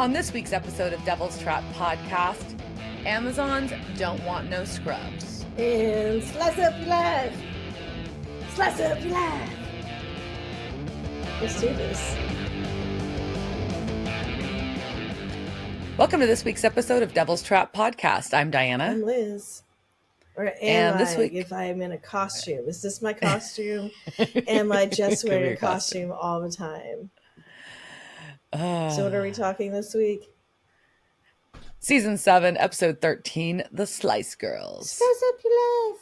On this week's episode of Devil's Trap Podcast, Amazons don't want no scrubs. And slice up your life. Slice up your life. Let's do this. Welcome to this week's episode of Devil's Trap Podcast. I'm Diana. I'm Liz. Or am And I, this week, if I'm in a costume? Is this my costume? Am I just wearing a costume all the time? So what are we talking this week? Season 7, Episode 13, The Slice Girls. Slice up your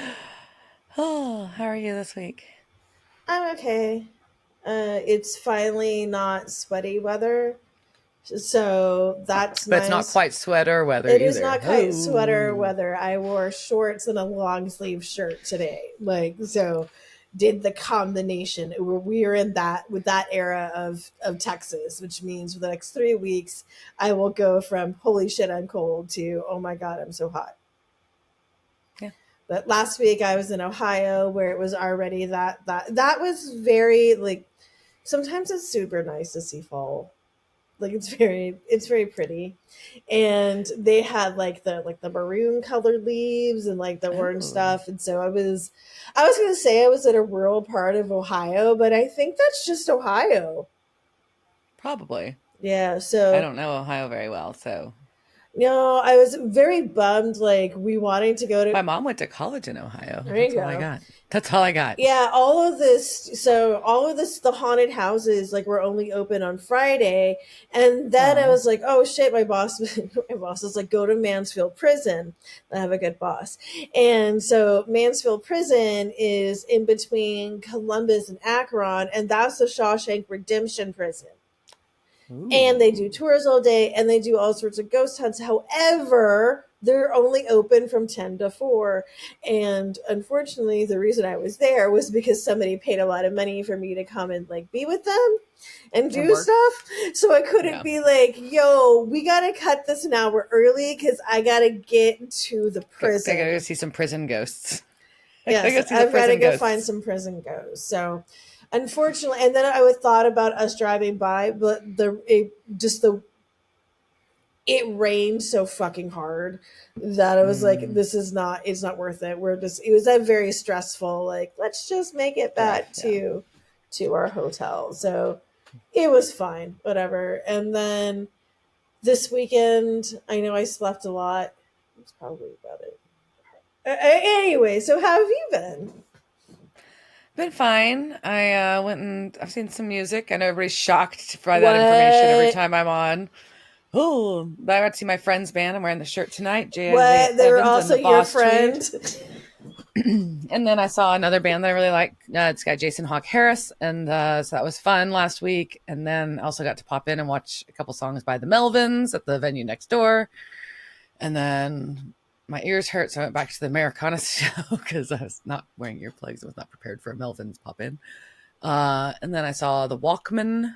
life. Oh, how are you this week? I'm okay. It's finally not sweaty weather. So that's But nice. it's not quite sweater weather It either. is not quite sweater weather. I wore shorts and a long sleeve shirt today. So did the combination. We are in that with that era of Texas, which means for the next 3 weeks, I will go from holy shit, I'm cold to, oh my God, I'm so hot. Yeah. But last week I was in Ohio where it was already that was very like, sometimes it's super nice to see fall. Like it's very pretty, and they had like the maroon colored leaves and like the orange stuff. And so I was gonna say I was in a rural part of Ohio, but I think that's just Ohio. Probably. Yeah. So I don't know Ohio very well, so. No, I was very bummed. Like we wanting to go to. My mom went to college in Ohio. There you That's all I got. That's all I got. Yeah, all of this, the haunted houses like were only open on Friday, and then I was like, oh shit, my boss was like, go to Mansfield Prison. I have a good boss, and so Mansfield Prison is in between Columbus and Akron, and that's the Shawshank Redemption Prison. Ooh. And they do tours all day, and they do all sorts of ghost hunts. However, they're only open from 10 to 4. And unfortunately, the reason I was there was because somebody paid a lot of money for me to come and like be with them and do stuff. So I couldn't be like, yo, we got to cut this an hour early because I got to get to the prison. I got to go see some prison ghosts. Yes, I've got to go find some prison ghosts. So unfortunately, and then I thought about us driving by, but it rained so fucking hard that I was like, it's not worth it. It was that very stressful, like, let's just make it back to our hotel. So it was fine, whatever. And then this weekend, I know I slept a lot. That's probably about it. Anyway, so how have you been? Been fine. I went and I've seen some music. I know everybody's shocked by that information every time I'm on. Oh, but I got to see my friend's band. I'm wearing the shirt tonight. What? They were also your friend? And then I saw another band that I really like. It's got Jason Hawk Harris. And so that was fun last week. And then I also got to pop in and watch a couple songs by the Melvins at the venue next door. And then my ears hurt, so I went back to the Americana show because I was not wearing earplugs. I was not prepared for a Melvins pop in. And then I saw the Walkmen.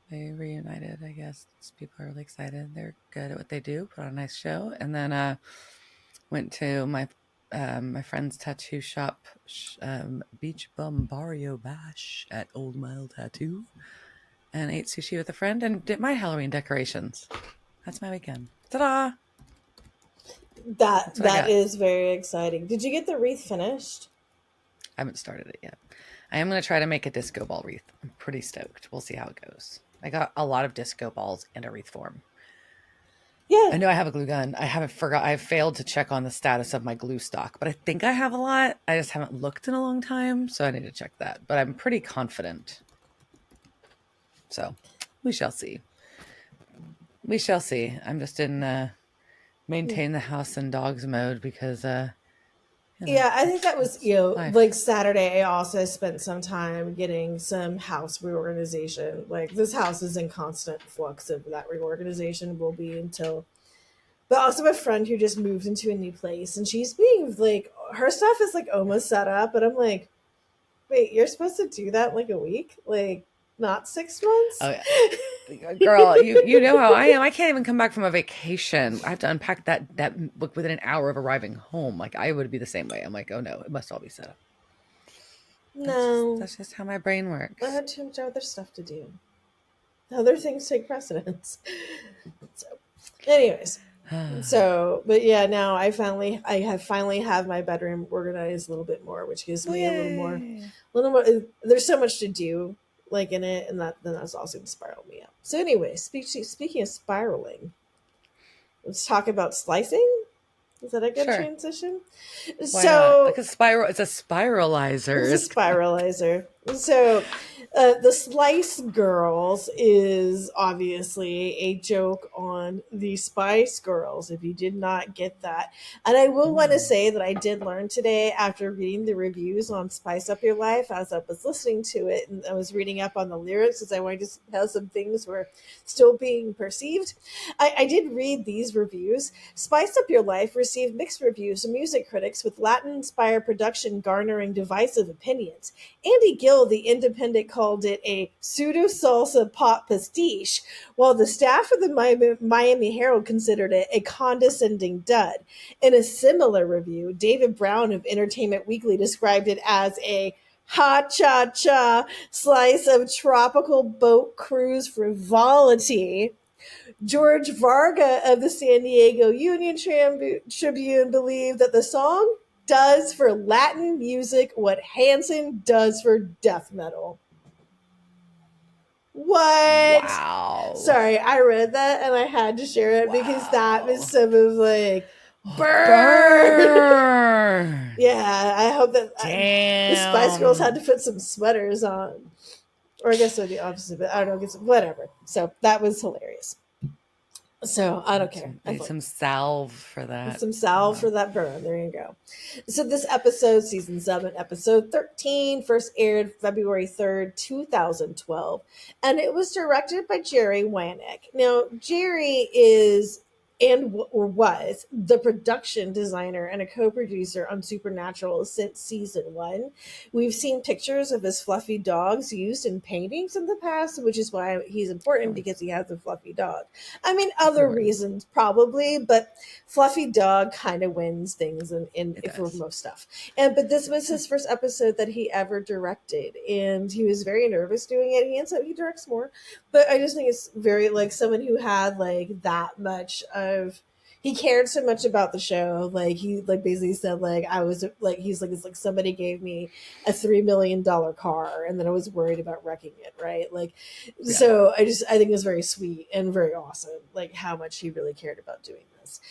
They reunited, I guess. People are really excited. They're good at what they do. Put on a nice show. And then went to my friend's tattoo shop, Beach Bum Barrio Bash at Old Mile Tattoo, and ate sushi with a friend and did my Halloween decorations. That's my weekend. Ta-da! That is very exciting. Did you get the wreath finished? I haven't started it yet. I am going to try to make a disco ball wreath. I'm pretty stoked. We'll see how it goes. I got a lot of disco balls in a wreath form. Yeah. I know I have a glue gun. I've failed to check on the status of my glue stock, but I think I have a lot. I just haven't looked in a long time, so I need to check that. But I'm pretty confident. So we shall see. We shall see. I'm just in maintain the house and dogs mode because yeah, I think that was like Saturday. I also spent some time getting some house reorganization. Like this house is in constant flux of that reorganization will be until. But also a friend who just moved into a new place, and she's being like, her stuff is like almost set up, and I'm like, wait, you're supposed to do that in like a week, like not 6 months? Oh, yeah. Girl, you know how I am. I can't even come back from a vacation. I have to unpack that book within an hour of arriving home. Like I would be the same way. I'm like, oh no, it must all be set up. No, That's just how my brain works. I had too much other stuff to do. Other things take precedence. So, anyways, but yeah, now I finally have my bedroom organized a little bit more, which gives me a little more. There's so much to do, like in it, and that's also going to spiral me up. So, anyway, speaking of spiraling, let's talk about slicing. Is that a good transition? Why not? Like it's a spiralizer. It's a spiralizer. So, the Slice Girls is obviously a joke on the Spice Girls, if you did not get that. And I will want to say that I did learn today after reading the reviews on Spice Up Your Life as I was listening to it, and I was reading up on the lyrics because I wanted to see how some things were still being perceived. I did read these reviews. Spice Up Your Life received mixed reviews from music critics, with Latin-inspired production garnering divisive opinions. Andy Gill, the Independent, called it a pseudo-salsa pop pastiche, while the staff of the Miami Herald considered it a condescending dud. In a similar review, David Brown of Entertainment Weekly described it as a ha-cha-cha slice of tropical boat cruise frivolity. George Varga of the San Diego Union Tribune believed that the song does for Latin music what Hanson does for death metal. What? Wow. Sorry, I read that and I had to share it because that was some of like burn. Yeah, I hope that the Spice Girls had to put some sweaters on. Or I guess it would be opposite, but I don't know, whatever. So that was hilarious. So I don't care. Need some salve for that. Some salve for that burn. There you go. So this episode, season 7, episode 13, first aired February 3rd, 2012. And it was directed by Jerry Wanick. Now, Jerry is was the production designer and a co-producer on Supernatural since season 1. We've seen pictures of his fluffy dogs used in paintings in the past, which is why he's important, because he has a fluffy dog. I mean, other reasons probably, but fluffy dog kind of wins things for most stuff. But this was his first episode that he ever directed, and he was very nervous doing it. He ends up, he directs more, but I just think it's very, like, someone who had like that much he cared so much about the show. Like, he like basically said, like, I was like, he's like, it's like somebody gave me a $3 million car and then I was worried about wrecking it, right? Like, so I think it was very sweet and very awesome, like how much he really cared about doing this.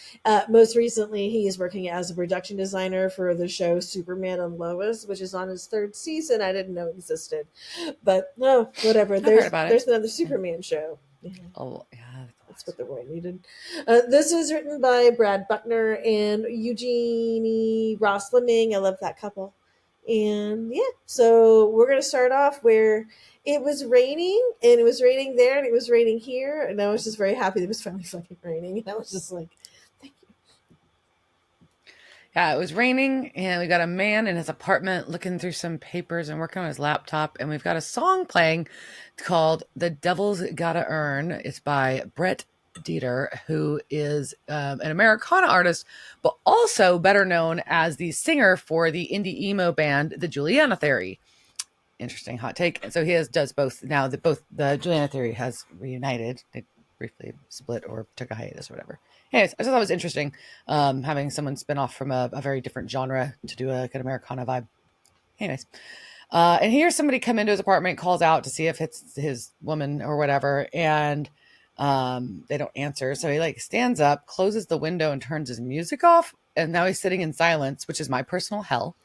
Most recently, he is working as a production designer for the show Superman and Lois, which is on his 3rd season. I didn't know existed, but no, whatever. There's another Superman show. Oh, yeah. That's what the world needed. This is written by Brad Buckner and Eugenie Ross Fleming. I love that couple. And yeah, so we're going to start off where it was raining, and it was raining there, and it was raining here. And I was just very happy that it was finally fucking raining. And I was just like, thank you. Yeah, it was raining, and we got a man in his apartment looking through some papers and working on his laptop. And we've got a song playing called The Devil's Gotta Earn. It's by Brett Dieter, who is an Americana artist, but also better known as the singer for the indie emo band, the Juliana Theory. Interesting hot take. And so he does both now. Both the Juliana Theory has reunited. They briefly split or took a hiatus or whatever. Anyways, I just thought it was interesting having someone spin off from a very different genre to do a good Americana vibe. Anyways. And here's somebody come into his apartment, calls out to see if it's his woman or whatever, and they don't answer. So he like stands up, closes the window, and turns his music off. And now he's sitting in silence, which is my personal hell,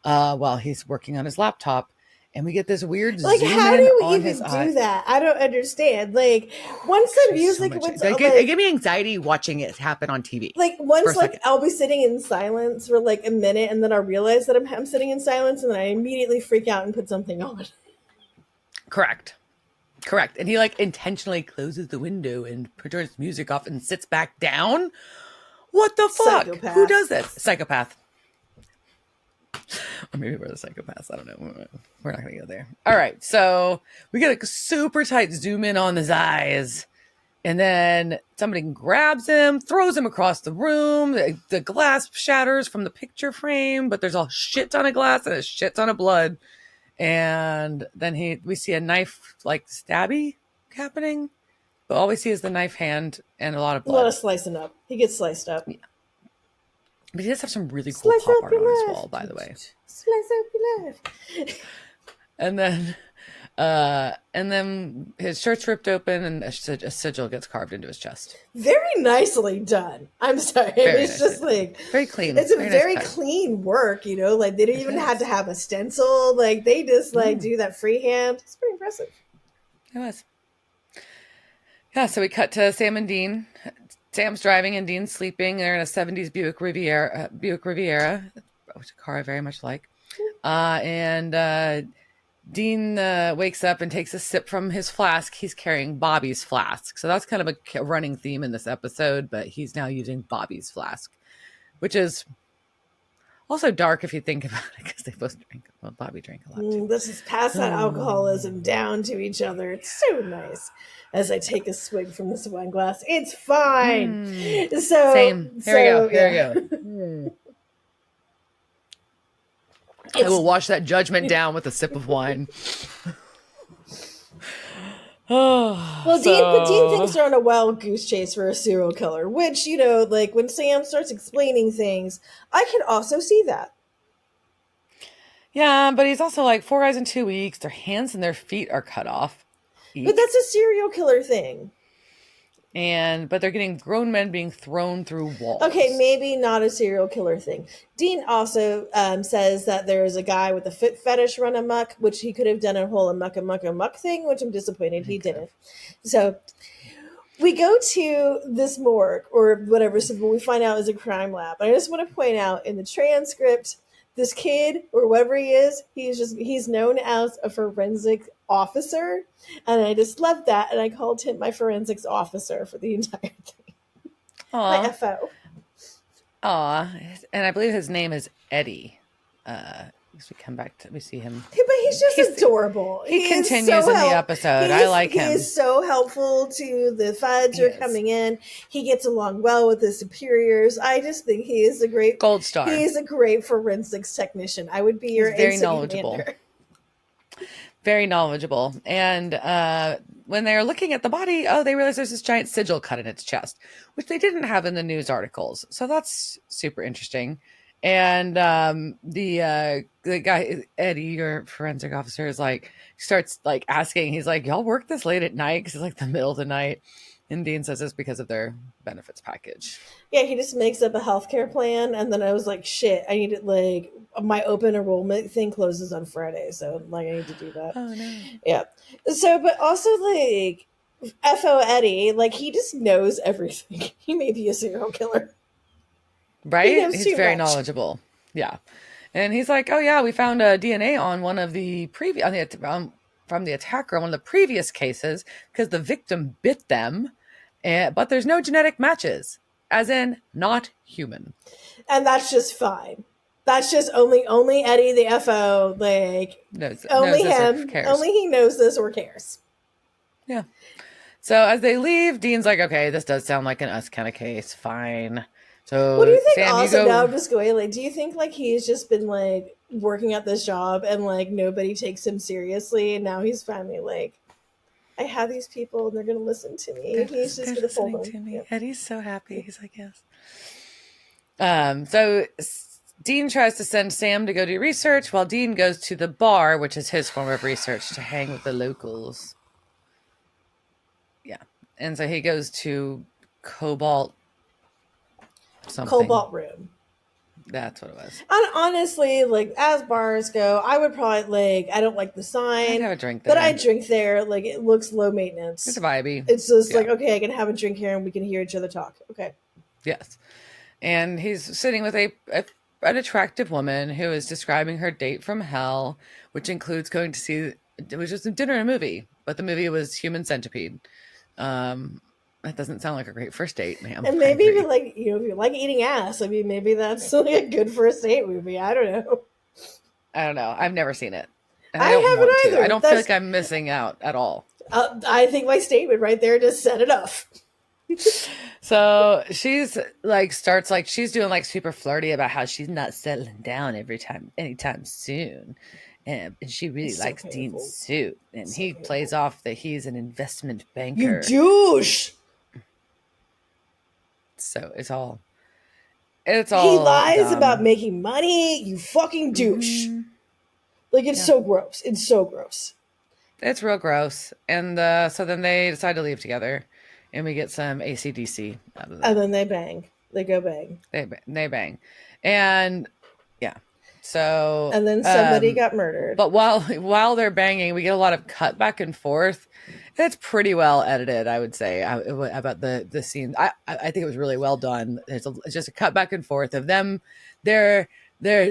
while he's working on his laptop. And we get this weird like, zoom how in do we on even his do eye. that? I don't understand. Like, once the music it gave me anxiety watching it happen on TV. Like, once, like, I'll be sitting in silence for like a minute, and then I'll realize that I'm sitting in silence, and then I immediately freak out and put something on. Correct. And he like intentionally closes the window and turns music off and sits back down. What the fuck? Psychopath. Who does this? Psychopath. Or maybe we're the psychopaths. I don't know. We're not going to go there. All right. So we get a super tight zoom in on his eyes. And then somebody grabs him, throws him across the room. The glass shatters from the picture frame, but there's a shit ton of glass and a shit ton of blood. And then we see a knife like stabby happening, but all we see is the knife hand and a lot of A lot blood. of slicing up. He gets sliced up. Yeah. But he does have some really cool Slice pop up art on his your wall, life. by the way. Slice up your life. And then his shirt's ripped open and a sigil gets carved into his chest. Very nicely done. I'm sorry. Very It's just like very clean. It's a very nice clean work, you know. Like they didn't even have to have a stencil. Like they just like do that freehand. It's pretty impressive. It was. Yeah, so we cut to Sam and Dean. Sam's driving and Dean's sleeping. They're in a 70s Buick Riviera, which a car I very much like. And Dean wakes up and takes a sip from his flask. He's carrying Bobby's flask. So that's kind of a running theme in this episode, but he's now using Bobby's flask, which is also dark if you think about it, because they both drink. Well, Bobby drank a lot too. This is pass that alcoholism down to each other. It's so nice. As I take a swig from this wine glass, it's fine. So same. Here we go. I will wash that judgment down with a sip of wine. Well, Dean thinks they're on a wild goose chase for a serial killer, which, you know, like when Sam starts explaining things, I can also see that. Yeah, but he's also like 4 guys in 2 weeks. Their hands and their feet are cut off. But that's a serial killer thing. But they're getting grown men being thrown through walls. Okay, maybe not a serial killer thing. Dean also says that there is a guy with a foot fetish run amok, which he could have done a whole amok thing, which I'm disappointed he didn't. So we go to this morgue or whatever, so we find out is a crime lab. I just want to point out in the transcript, this kid or whatever he is, he's known as a forensic officer, and I just loved that, and I called him my forensics officer for the entire thing. My FO. And I believe his name is Eddie. We see him. But he's adorable. He continues in the episode. I like him. He is so helpful to the feds who are coming in. He gets along well with his superiors. I just think he is a great gold star. He is a great forensics technician. I would be your very knowledgeable. Commander. Very knowledgeable. And when they're looking at the body, they realize there's this giant sigil cut in its chest, which they didn't have in the news articles. So that's super interesting. And the guy, Eddie, your forensic officer, starts asking, he's like, y'all work this late at night? Because it's like the middle of the night. And Dean says it's because of their benefits package. Yeah, he just makes up a healthcare plan. And then I was like, shit, I need it, my open enrollment thing closes on Friday. So I need to do that. Oh, no. Yeah. So, but also F.O. Eddie, he just knows everything. He may be a serial killer. Right? He's very knowledgeable. Yeah. And he's like, oh, yeah, we found a DNA on one of the from the attacker on one of the previous cases because the victim bit them, but there's no genetic matches, as in not human. And that's just fine. That's just only Eddie, the FO, only him, only he knows this or cares. Yeah. So as they leave, Dean's like, okay, this does sound like an us kind of case. Fine. So what do you think? Sam, also, now I'm just going, do you think he's just been working at this job and nobody takes him seriously, and now he's finally I have these people and they're going to listen to me. He's just going to pull them. Yeah. Eddie's so happy. He's like, yes. So Dean tries to send Sam to go do research while Dean goes to the bar, which is his form of research, to hang with the locals. Yeah. And so he goes to Cobalt Room. That's what it was. And honestly, as bars go, I would probably I don't like the sign. I'd have a drink there. But I drink there. It looks low maintenance. It's vibey. It's just okay, I can have a drink here and we can hear each other talk. Okay. Yes. And he's sitting with an attractive woman who is describing her date from hell, which includes going to see, it was just a dinner and a movie, but the movie was Human Centipede. That doesn't sound like a great first date, ma'am. And maybe if you like eating ass, maybe that's a good first date movie. I don't know. I've never seen it. And I haven't either. I don't feel like I'm missing out at all. I think my statement right there just set it off. So she's she's doing super flirty about how she's not settling down anytime soon. and she really It's so likes Dean's painful. suit, and So he painful. plays off that he's an investment You banker. douche. So it's all He lies dumb. about making money. You fucking douche. Mhm. Like, it's Yeah. so gross. It's so gross. It's real gross. And so then they decide to leave together, and we get some AC/DC out of And that. then they bang. They go bang. They bang, and yeah. So And then somebody got murdered. But while they're banging, we get a lot of cut back and forth. It's pretty well edited, I would say, about the scene. I think it was really well done. It's just a cut back and forth of them, their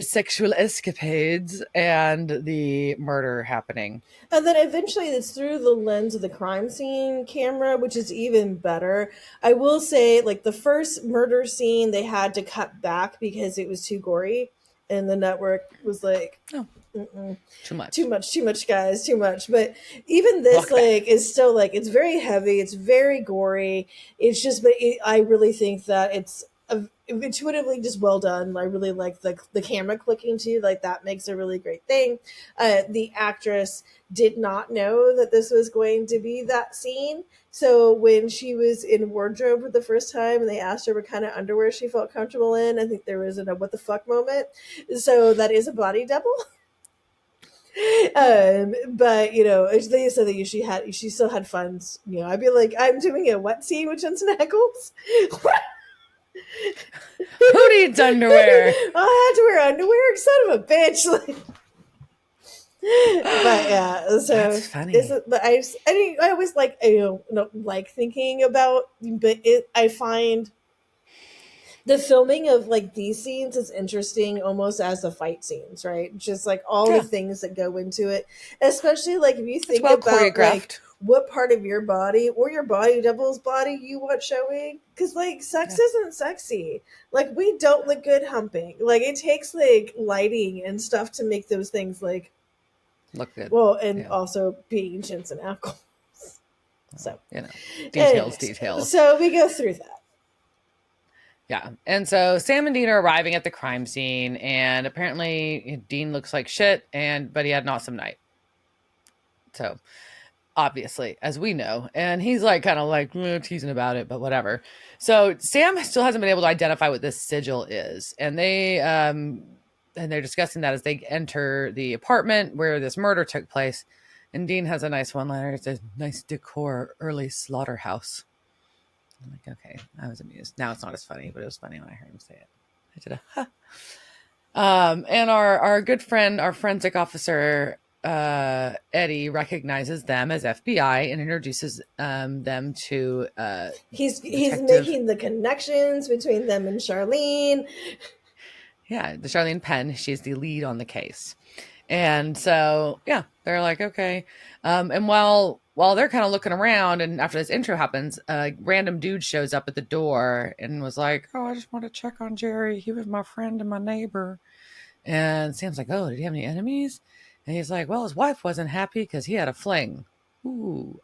sexual escapades, and the murder happening. And then eventually it's through the lens of the crime scene camera, which is even better. I will say, like, the first murder scene, they had to cut back because it was too gory. And the network was like, Oh, too much, guys, too much. But even this, like, is still, like, it's very heavy. It's very gory. It's just, but I really think that it's intuitively just well done. I really like the camera clicking too. Like, that makes a really great thing. The actress did not know that this was going to be that scene. So when she was in wardrobe for the first time and they asked her what kind of underwear she felt comfortable in, I think there was a what the fuck moment. So that is a body double. But they said that she still had funds. I'd be like, I'm doing a wet scene with Jensen Ackles. Who needs underwear? I had to wear underwear, son of a bitch. But yeah, so that's funny. But I always like like thinking about, but I find the filming of like these scenes is interesting almost as the fight scenes, right? Just like all the things that go into it, especially like if you think about like what part of your body or your body double's body you want showing, because like sex isn't sexy. Like, we don't look good humping. Like, it takes like lighting and stuff to make those things like look good. Well, and also being Jensen Ackles. So details. So we go through that. Yeah. And so Sam and Dean are arriving at the crime scene, and apparently Dean looks like shit, but he had an awesome night. So obviously, as we know, and he's like kind of like teasing about it, but whatever. So Sam still hasn't been able to identify what this sigil is, and they're discussing that as they enter the apartment where this murder took place. And Dean has a nice one-liner. It's a nice decor, early slaughterhouse. I'm like, okay, I was amused. Now it's not as funny, but it was funny when I heard him say it. I did a huh. And our good friend, our forensic officer, Eddie, recognizes them as FBI and introduces them to he's making the connections between them and Charlene. Yeah, the Charlene Penn. She's the lead on the case. And so, yeah, they're like, okay. And while they're kind of looking around, and after this intro happens, a random dude shows up at the door and was like, oh, I just want to check on Jerry. He was my friend and my neighbor. And Sam's like, oh, did he have any enemies? And he's like, well, his wife wasn't happy because he had a fling. Ooh.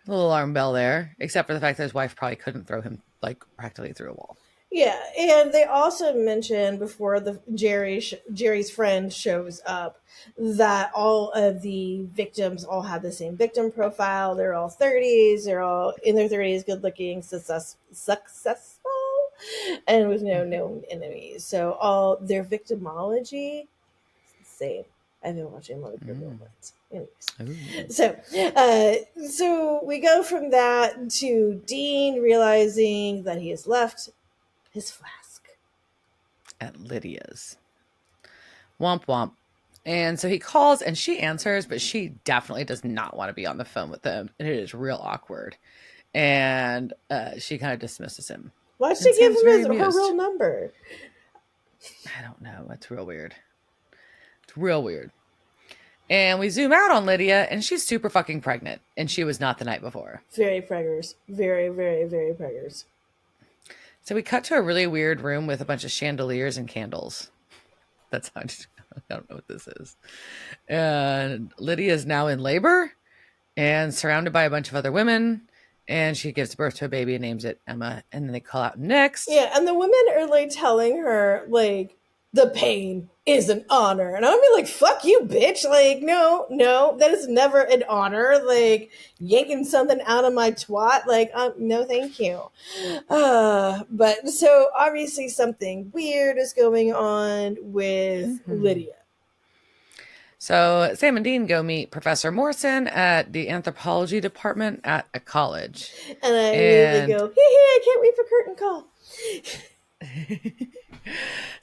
A little alarm bell there, except for the fact that his wife probably couldn't throw him like practically through a wall. Yeah, and they also mentioned before Jerry's friend shows up that all of the victims all have the same victim profile. They're all 30s. They're all in their 30s, good looking, successful, and with no known enemies. So all their victimology is the same. I've been watching a lot of good moments. Anyways, so we go from that to Dean realizing that he has left his flask at Lydia's. Womp womp. And so he calls and she answers, but she definitely does not want to be on the phone with him. And it is real awkward. And she kind of dismisses him. Why'd she give him her real number? I don't know. It's real weird. It's real weird. And we zoom out on Lydia, and she's super fucking pregnant. And she was not the night before. Very preggers. Very, very, very preggers. So we cut to a really weird room with a bunch of chandeliers and candles. That's how I don't know what this is. And Lydia is now in labor and surrounded by a bunch of other women. And she gives birth to a baby and names it Emma. And then they call out next. Yeah, and the women are like telling her, like, the pain is an honor. And I'm be like, fuck you, bitch. Like, no, that is never an honor. Like, yanking something out of my twat. Like, no, thank you. But so obviously something weird is going on with Lydia. So Sam and Dean go meet Professor Morrison at the anthropology department at a college. And I immediately go, I can't wait for curtain call.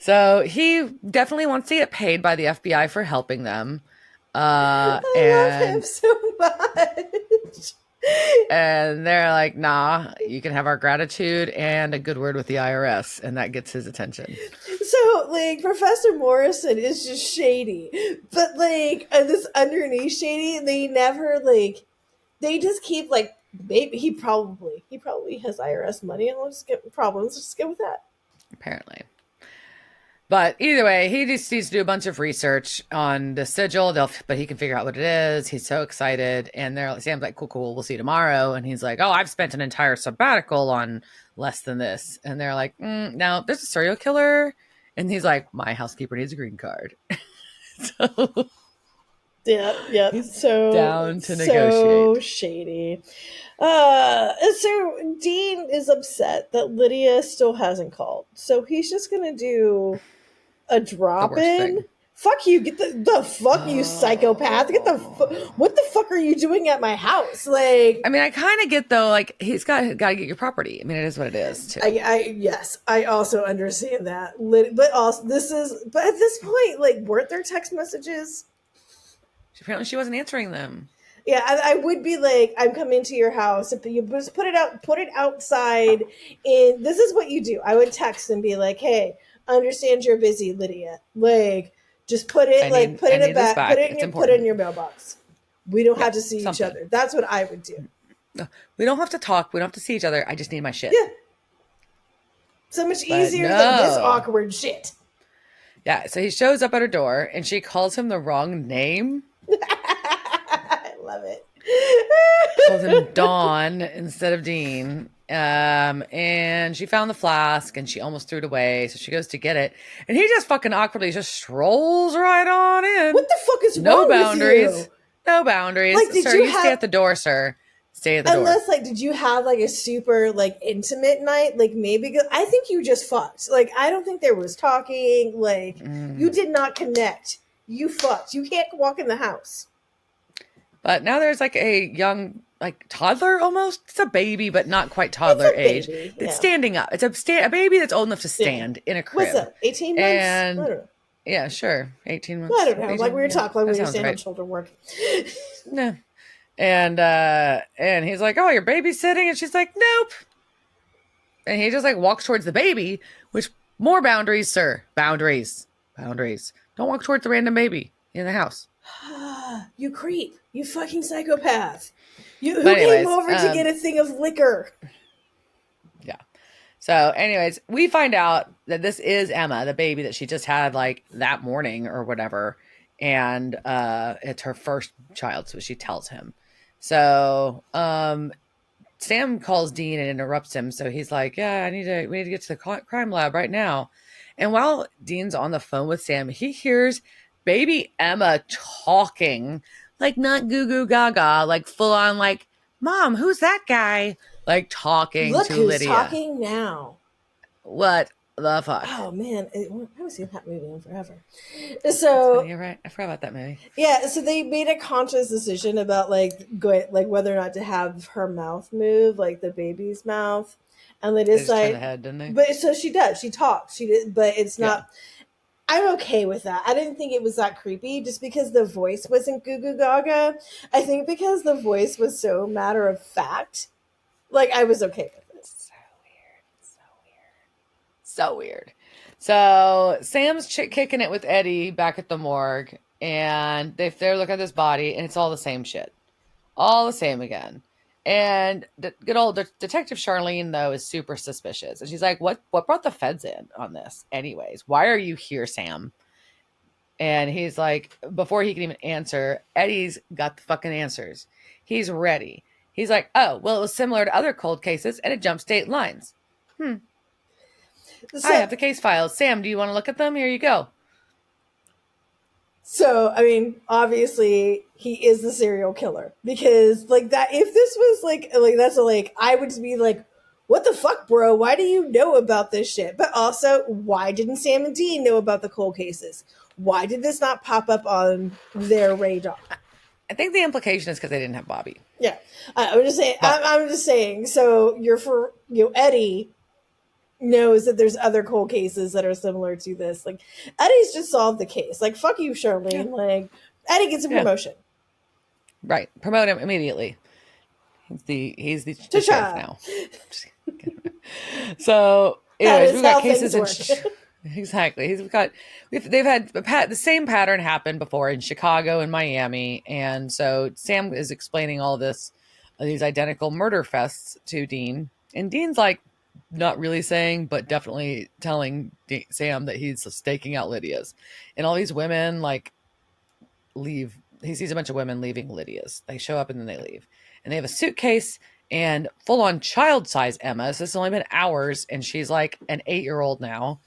So he definitely wants to get paid by the FBI for helping them. I love him so much. And they're like, nah, you can have our gratitude and a good word with the IRS. And that gets his attention. So, like, Professor Morrison is just shady. But, like, this underneath shady, they never, like, they just keep, like, maybe he probably has IRS money and we'll just get problems. Just go with that. Apparently. But either way, he just needs to do a bunch of research on the sigil, but he can figure out what it is. He's so excited. And Sam's like, cool, we'll see you tomorrow. And he's like, oh, I've spent an entire sabbatical on less than this. And they're like, now there's a serial killer. And he's like, my housekeeper needs a green card. So yeah. He's so down to negotiate. So shady. So Dean is upset that Lydia still hasn't called. So he's just gonna do a drop in. Fuck you! Get the fuck you psychopath! Get the what the fuck are you doing at my house? Like, I mean, I kind of get though. Like, he's got to get your property. I mean, it is what it is. Too. Yes, I also understand that. But also, but at this point, like, weren't there text messages? Apparently, she wasn't answering them. Yeah, I would be like, I'm coming to your house. If you just put it outside. This is what you do. I would text and be like, hey, I understand you're busy, Lydia. Like, just put it put it in your mailbox. We don't have to see each other. That's what I would do. We don't have to talk. We don't have to see each other. I just need my shit. Yeah. So much easier than this awkward shit. Yeah. So he shows up at her door and she calls him the wrong name. I love it. Calls him Dawn instead of Dean. And she found the flask and she almost threw it away. So she goes to get it. And he just fucking awkwardly just strolls right on in. What the fuck is wrong boundaries. with you? No boundaries. Like, sir, you stay at the door, sir. Stay at the door. Unless, like, did you have, like, a super, like, intimate night? Like, maybe, I think you just fucked. Like, I don't think there was talking. Like, you did not connect. You fucked. You can't walk in the house. But now there's, like, a young, like, toddler almost. It's a baby, but not quite toddler age. It's standing up. It's a baby that's old enough to stand in a crib. What's that, 18 months? And, I don't know. Yeah, sure. 18 months. I don't know. 18, like we were talking, like we were saying right. on children work. No. And he's like, oh, you're babysitting? And she's like, nope. And he just like walks towards the baby, which more boundaries, sir. Boundaries. Don't walk towards the random baby in the house. You creep. You fucking psychopath. Who came over to get a thing of liquor? Yeah. So anyways, we find out that this is Emma, the baby that she just had like that morning or whatever. And it's her first child, so she tells him. So Sam calls Dean and interrupts him. So he's like, yeah, we need to get to the crime lab right now. And while Dean's on the phone with Sam, he hears baby Emma talking, like not goo goo gaga, like full on like, Mom, who's that guy? Like talking Look to who's Lydia. Talking now. What the fuck? Oh man, I haven't seen that movie in forever. So you're right. I forgot about that movie. Yeah, so they made a conscious decision about like whether or not to have her mouth move, like the baby's mouth, and they decided. The head, didn't they? But so she does. She talks. She did, but it's not. Yeah. I'm okay with that. I didn't think it was that creepy, just because the voice wasn't goo goo gaga. I think because the voice was so matter of fact, like I was okay with it. So weird. So Sam's kicking it with Eddie back at the morgue, and they're looking at this body, and it's all the same shit. All the same again. And good old Detective Charlene, though, is super suspicious. And she's like, what brought the feds in on this anyways? Why are you here, Sam? And he's like, before he can even answer, Eddie's got the fucking answers. He's ready. He's like, oh, well, it was similar to other cold cases, and it jumped state lines. So, I have the case files. Sam, do you want to look at them? Here you go. So, I mean, obviously he is the serial killer because like that, if this was like, that's like, I would be like, what the fuck, bro? Why do you know about this shit? But also, why didn't Sam and Dean know about the cold cases? Why did this not pop up on their radar? I think the implication is because they didn't have Bobby. Yeah. I'm just saying, I'm just saying. So Eddie knows that there's other cold cases that are similar to this. Like, Eddie's just solved the case. Like, fuck you, Charlene. Yeah. Like, Eddie gets a promotion. Right. Promote him immediately. He's the sheriff now. So, anyways, we've got cases in exactly. They've had the same pattern happen before in Chicago and Miami, and so Sam is explaining all this, these identical murder fests to Dean, and Dean's like not really saying, but definitely telling Sam that he's staking out Lydia's, and all these women like leave. He sees a bunch of women leaving Lydia's. They show up and then they leave, and they have a suitcase and full on child size Emma. So this has only been hours, and she's like an 8-year-old now.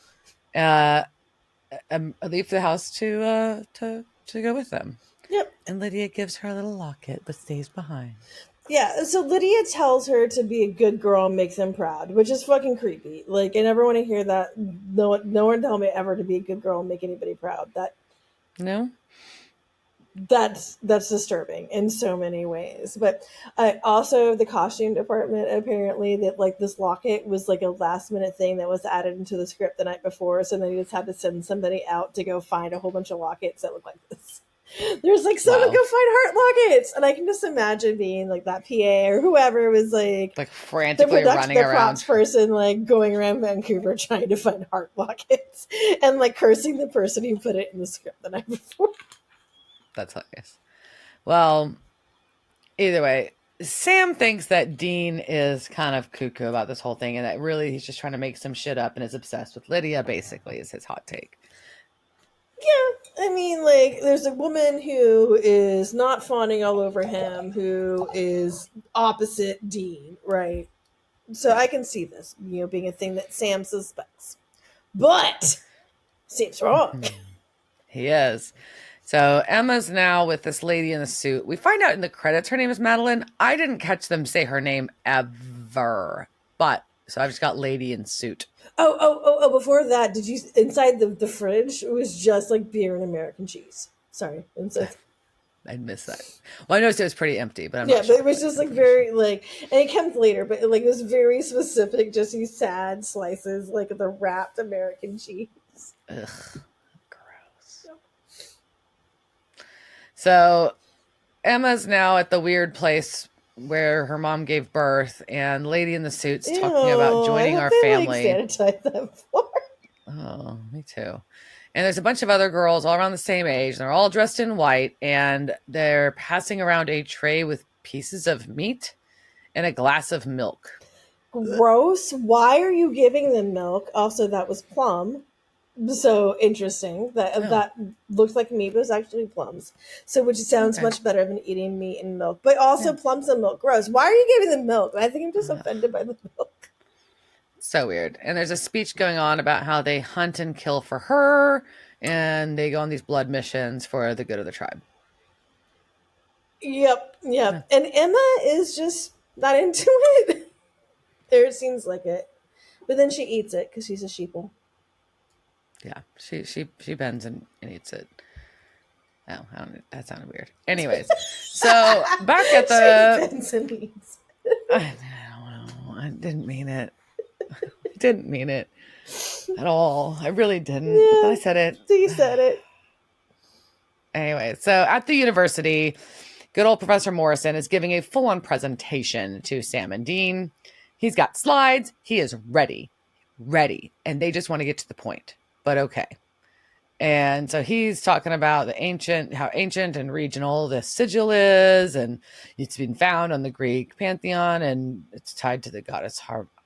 Leave the house to go with them. Yep. And Lydia gives her a little locket, but stays behind. Yeah, so Lydia tells her to be a good girl and makes him proud, which is fucking creepy. Like, I never want to hear that. No one tell me ever to be a good girl and make anybody proud. That's disturbing in so many ways. But also the costume department, apparently that like this locket was like a last minute thing that was added into the script the night before, so they just had to send somebody out to go find a whole bunch of lockets that look like this. There's like, someone go find heart lockets, and I can just imagine being like that PA or whoever was like frantically running around, props person like going around Vancouver trying to find heart lockets and like cursing the person who put it in the script the night before. That's hilarious. Well, either way, Sam thinks that Dean is kind of cuckoo about this whole thing, and that really he's just trying to make some shit up and is obsessed with Lydia, basically, is his hot take. Yeah, I mean, like, there's a woman who is not fawning all over him, who is opposite Dean, right? So I can see this, being a thing that Sam suspects. But Sam's wrong. He is. So Emma's now with this lady in the suit. We find out in the credits her name is Madeline. I didn't catch them say her name ever. But, so I've just got lady in suit. Oh, before that, did you, inside the fridge, it was just like beer and American cheese. Sorry. I'd miss that. Well, I noticed it was pretty empty, but I'm not sure. But it was just like very like, and it comes later, but like it was very specific, just these sad slices, like the wrapped American cheese. Ugh, gross. So Emma's now at the weird place where her mom gave birth, and lady in the suit's talking about joining our family. Sanitize that floor. Oh, me too. And there's a bunch of other girls all around the same age. And they're all dressed in white, and they're passing around a tray with pieces of meat and a glass of milk. Gross. Why are you giving them milk? Also, that was plum. So interesting. That looks like meat, but it's actually plums. So, which sounds much better than eating meat and milk. But also plums and milk. Gross. Why are you giving them milk? I think I'm just offended by the milk. So weird. And there's a speech going on about how they hunt and kill for her, and they go on these blood missions for the good of the tribe. Yep. And Emma is just not into it. It seems like it. But then she eats it because she's a sheeple. Yeah, she bends and eats it. Oh, that sounded weird. Anyways, so back at the... She bends and eats. I don't know. I didn't mean it. I didn't mean it at all. I really didn't. Yeah, but then I said it. You said it. Anyway, so at the university, good old Professor Morrison is giving a full-on presentation to Sam and Dean. He's got slides. He is ready. And they just want to get to the point. But okay. And so he's talking about how ancient and regional the sigil is, and it's been found on the Greek pantheon, and it's tied to the goddess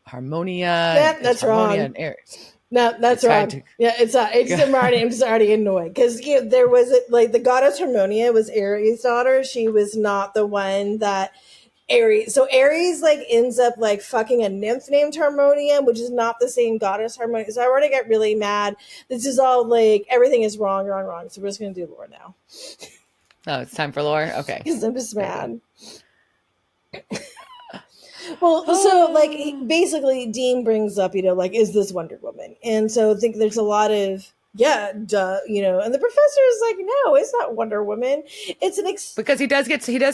Harmonia. Yeah, that's wrong. And Ares. No, that's wrong. It's I'm just already annoyed because there was like the goddess Harmonia was Ares' daughter. She was not the one that Ares. So Ares like ends up like fucking a nymph named Harmonium, which is not the same goddess Harmonium. So I already got really mad. This is all like everything is wrong. So we're just gonna do lore now. Oh, it's time for lore? Okay. Because I'm just mad. Well, so like basically Dean brings up, like, is this Wonder Woman? And so I think there's a lot of and the professor is like, no, it's not Wonder Woman. It's because he does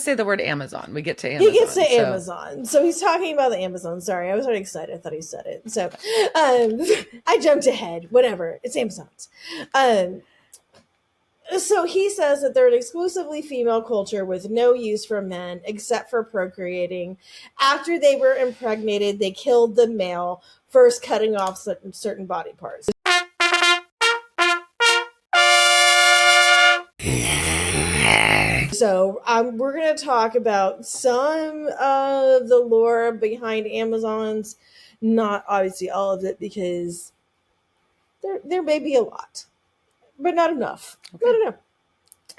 say the word Amazon. We get to Amazon. He gets to Amazon. So he's talking about the Amazon. Sorry, I was already excited. I thought he said it. So I jumped ahead. Whatever. It's Amazons. So he says that they're an exclusively female culture with no use for men except for procreating. After they were impregnated, they killed the male, first cutting off certain body parts. So we're going to talk about some of the lore behind Amazons, not obviously all of it, because there may be a lot, but not enough. Okay. Not enough.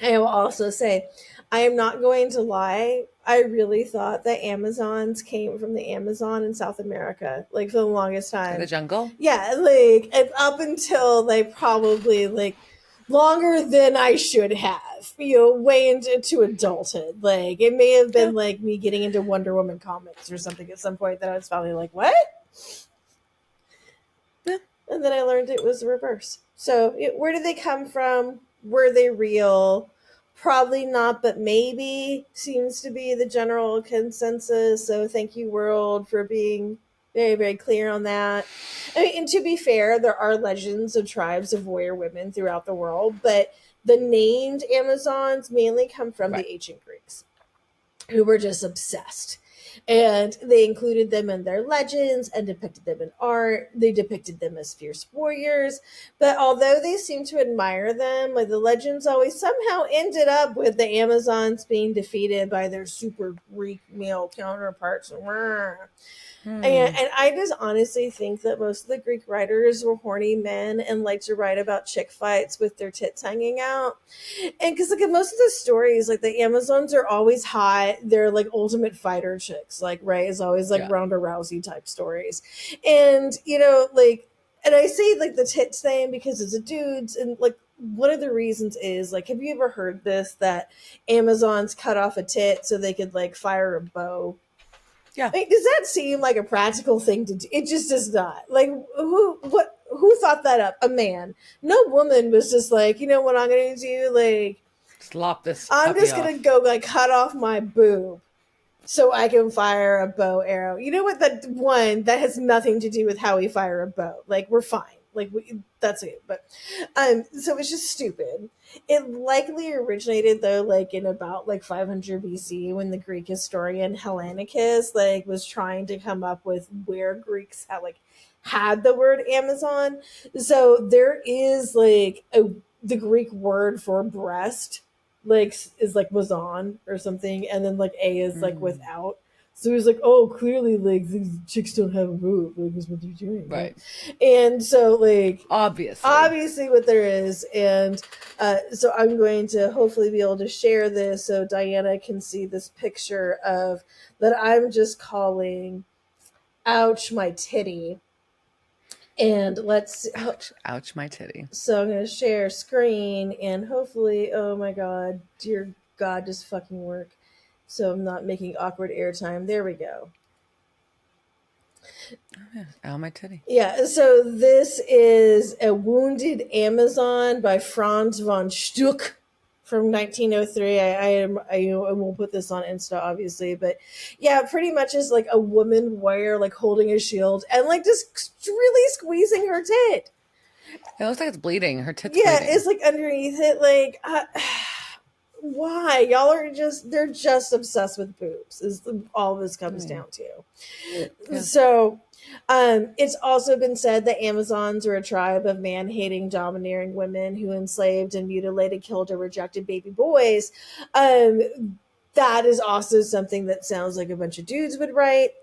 I will also say, I am not going to lie. I really thought that Amazons came from the Amazon in South America, like for the longest time. The jungle? Yeah, like, and up until probably longer than I should have, way into adulthood. Like, it may have been like me getting into Wonder Woman comics or something at some point that I was finally like, what? Yeah. And then I learned it was the reverse. So where did they come from? Were they real? Probably not, but maybe seems to be the general consensus. So thank you, world, for being very, very clear on that. I mean, and to be fair, there are legends of tribes of warrior women throughout the world, but the named Amazons mainly come from the ancient Greeks, who were just obsessed. And they included them in their legends and depicted them in art. They depicted them as fierce warriors. But although they seem to admire them, the legends always somehow ended up with the Amazons being defeated by their super Greek male counterparts. And I just honestly think that most of the Greek writers were horny men and liked to write about chick fights with their tits hanging out. And because in most of the stories, the Amazons are always hot. They're ultimate fighter chicks. Is always Ronda Rousey type stories. And, and I say the tits thing because it's a dudes. And one of the reasons is have you ever heard this, that Amazons cut off a tit so they could fire a bow? Yeah. Does that seem like a practical thing to do? It just does not. Who thought that up? A man. No woman was just you know what I'm going to do? Slop this. I'm just going to go cut off my boob so I can fire a bow arrow. You know what? That has nothing to do with how we fire a bow. We're fine. That's it. But so it's just stupid. It likely originated though in about 500 BC, when the Greek historian Hellenicus was trying to come up with where Greeks had the word Amazon. So there is the Greek word for breast is mazon or something, and then A is without. So he's oh, clearly, these chicks don't have a boob. Is what they're doing. Right. And so, obviously what there is. And so I'm going to hopefully be able to share this so Diana can see this picture of that I'm just calling Ouch My Titty. And let's... Ouch my titty. So I'm going to share screen, and hopefully, oh my God, dear God, just fucking work. So I'm not making awkward airtime. There we go. Oh, yeah. Ow, my titty. Yeah, so this is A Wounded Amazon by Franz von Stuck from 1903. I won't put this on Insta, obviously, but yeah, pretty much is a woman warrior holding a shield and just really squeezing her tit. It looks like it's bleeding. Her tit's bleeding. Yeah, it's underneath it, why y'all are they're just obsessed with boobs is all this comes down to. Yeah. So it's also been said that Amazons are a tribe of man-hating, domineering women who enslaved and mutilated, killed, or rejected baby boys. That is also something that sounds like a bunch of dudes would write.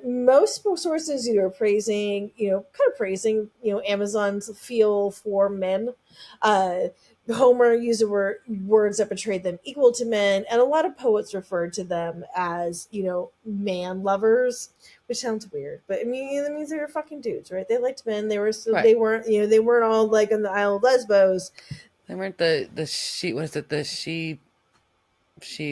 Most sources are praising, Amazons feel for men. Homer used words that portrayed them equal to men, and a lot of poets referred to them as, man lovers, which sounds weird, but I mean, that means they were fucking dudes, right? They liked men. They were so Right. they weren't, they weren't all like on the Isle of Lesbos. They weren't the she. What is it? The she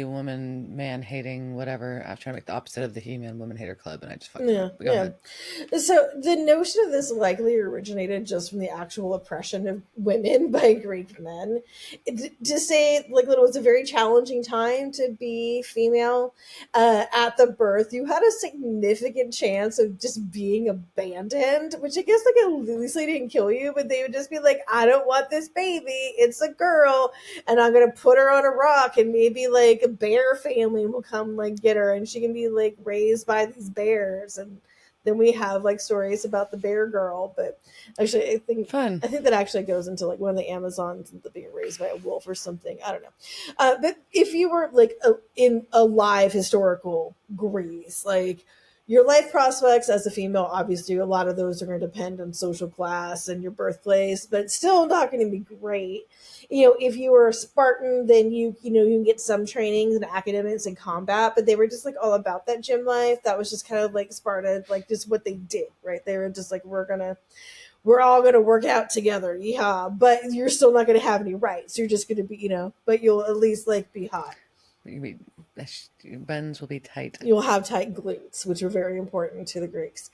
woman man hating whatever. I'm trying to make the opposite of the he man woman hater club, and I just fucked it Yeah, up. But go yeah. ahead. So the notion of this likely originated just from the actual oppression of women by Greek men. To say like that it was a very challenging time to be female at the birth, you had a significant chance of just being abandoned, which I guess like at least they didn't kill you, but they would just be like, I don't want this baby, it's a girl, and I'm gonna put her on a rock, and maybe like a bear family will come like get her, and she can be like raised by these bears. And then we have like stories about the bear girl, but actually Fun. I think that actually goes into like one of the Amazons being raised by a wolf or something. I don't know. But if you were like in a live historical Greece, like your life prospects as a female, obviously a lot of those are going to depend on social class and your birthplace, but it's still not going to be great. If you were a Spartan, then you can get some trainings and academics and combat, but they were just like all about that gym life. That was just kind of like Sparta, like just what they did, right? They were just like, we're all gonna work out together, yeah, but you're still not gonna have any rights. You're just gonna be, but you'll at least like be hot. Buns will be tight. You'll have tight glutes, which are very important to the Greeks.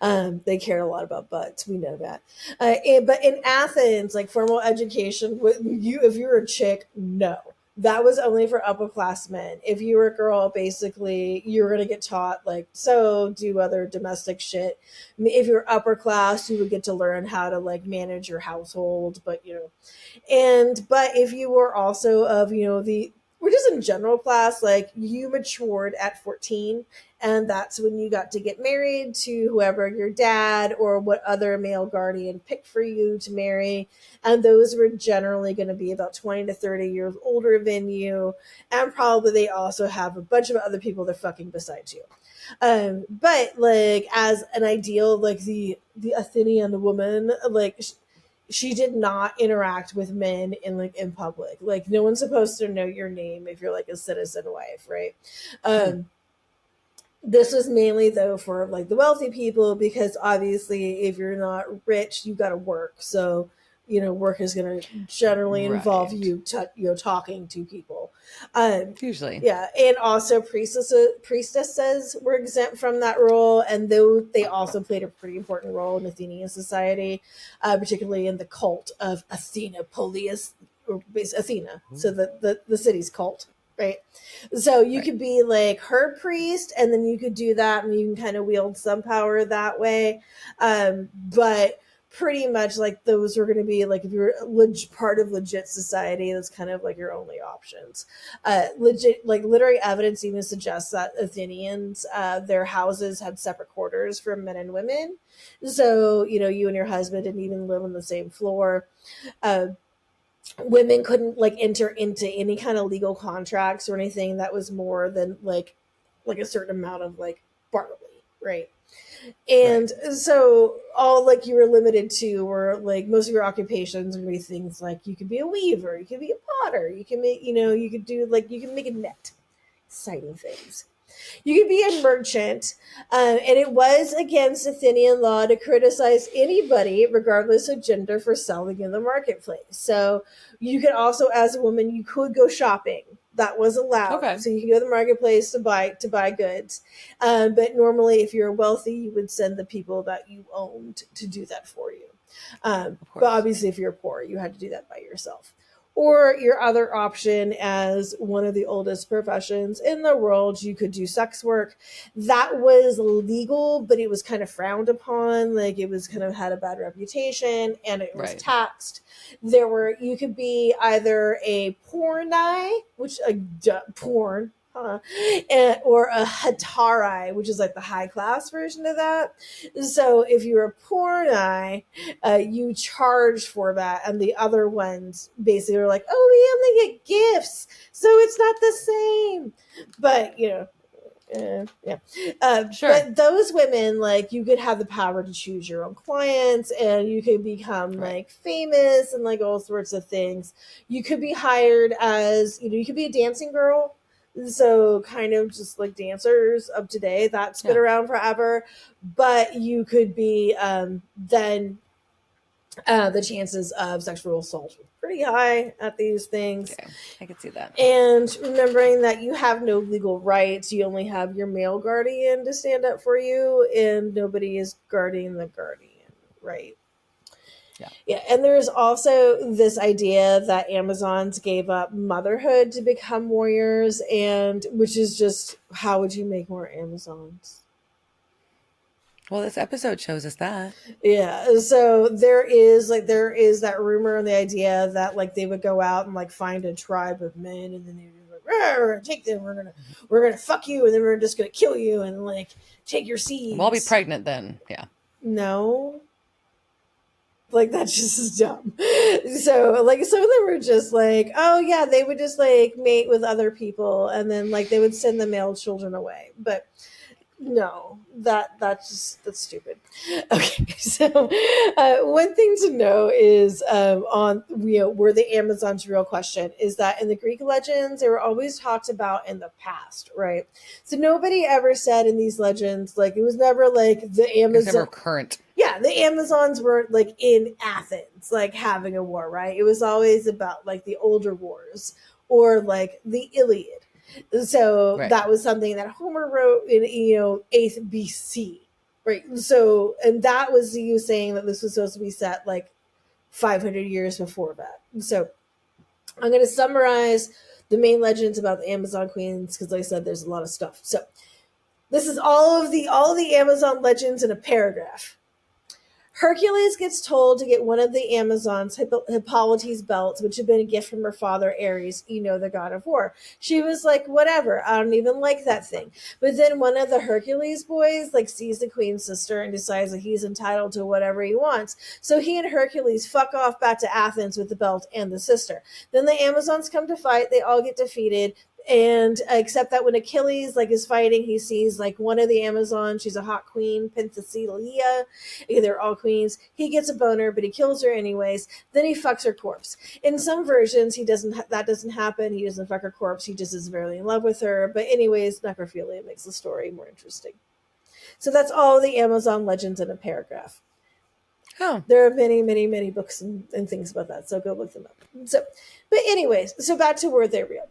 They cared a lot about butts. We know that. But in Athens, like formal education, if you're a chick, no. That was only for upperclassmen. If you were a girl, basically, you were going to get taught, like, so do other domestic shit. If you're upper class, you would get to learn how to, like, manage your household. But, but if you were also of, we're just in general class, like you matured at 14, and that's when you got to get married to whoever your dad or what other male guardian picked for you to marry, and those were generally going to be about 20 to 30 years older than you, and probably they also have a bunch of other people they're fucking besides you. But like as an ideal, like the Athenian woman, like she did not interact with men in public. Like no one's supposed to know your name if you're like a citizen wife, right? This was mainly though for like the wealthy people, because obviously if you're not rich, you got to work. So work is going to generally involve you talking to people. Usually. Yeah, and also priestesses were exempt from that role, and though they also played a pretty important role in Athenian society, particularly in the cult of Athena Polias, or Athena, so the city's cult, right? So you could be like her priest, and then you could do that, and you can kind of wield some power that way. But pretty much like those were going to be like if you're part of legit society, that's kind of like your only options. Legit like literary evidence even suggests that Athenians, their houses had separate quarters for men and women, so you and your husband didn't even live on the same floor. Women couldn't like enter into any kind of legal contracts or anything that was more than like a certain amount of like barley, right? And so all like you were limited to were like most of your occupations would be things like you could be a weaver, you could be a potter, you can make you could do like you can make a net. Exciting things. You could be a merchant, and it was against Athenian law to criticize anybody, regardless of gender, for selling in the marketplace. So you could also, as a woman, you could go shopping. That was allowed. Okay. So you can go to the marketplace to buy goods. But normally, if you're wealthy, you would send the people that you owned to do that for you. But obviously, if you're poor, you had to do that by yourself. Or your other option, as one of the oldest professions in the world, you could do sex work. That was legal, but it was kind of frowned upon. Like it was kind of had a bad reputation, and it was taxed. You could be either a pornai, which porn, or a hetarai, which is like the high class version of that. So if you're a pornai, you charge for that, and the other ones basically are like, oh, we only get gifts, so it's not the same. But Yeah. Sure. But those women, like, you could have the power to choose your own clients, and you could become Right. like famous and like all sorts of things. You could be hired as, you could be a dancing girl. So kind of just like dancers of today, that's been Yeah. around forever. But you could be then the chances of sexual assault were pretty high at these things. Okay. I could see that. And remembering that you have no legal rights, you only have your male guardian to stand up for you, and nobody is guarding the guardian, right? Yeah, and there's also this idea that Amazons gave up motherhood to become warriors, and which is just, how would you make more Amazons? Well, this episode shows us that. Yeah, so there is that rumor and the idea that like they would go out and like find a tribe of men, and then they would be like, we're gonna take them, we're gonna fuck you, and then we're just gonna kill you and like take your seeds. Well, I'll be pregnant then. Yeah. No, like that's just as dumb. So like some of them were just like, oh yeah, they would just like mate with other people, and then like they would send the male children away, but no, that's stupid. Okay, so one thing to know is on were the Amazons real question is that in the Greek legends they were always talked about in the past, right? So nobody ever said in these legends, like it was never like the Amazon. Never current. Yeah, the Amazons weren't like in Athens, like having a war, right? It was always about like the older wars or like the Iliad. So Right. that was something that Homer wrote in 8th BC, right? So and that was you saying that this was supposed to be set like 500 years before that. So I'm going to summarize the main legends about the Amazon queens because, like I said, there's a lot of stuff. So this is all of the Amazon legends in a paragraph. Hercules gets told to get one of the Amazons, Hippolyte's belts, which had been a gift from her father, Ares, the god of war. She was like, whatever, I don't even like that thing. But then one of the Hercules boys like sees the queen's sister and decides that he's entitled to whatever he wants. So he and Hercules fuck off back to Athens with the belt and the sister. Then the Amazons come to fight. They all get defeated. And except that when Achilles like is fighting, he sees like one of the Amazons. She's a hot queen, Penthesilea. They're all queens. He gets a boner, but he kills her anyways. Then he fucks her corpse. In some versions, he doesn't. That doesn't happen. He doesn't fuck her corpse. He just is very in love with her. But anyways, necrophilia makes the story more interesting. So that's all the Amazon legends in a paragraph. Oh. There are many, many, many books and things about that. So go look them up. So, but anyways, so back to were they real?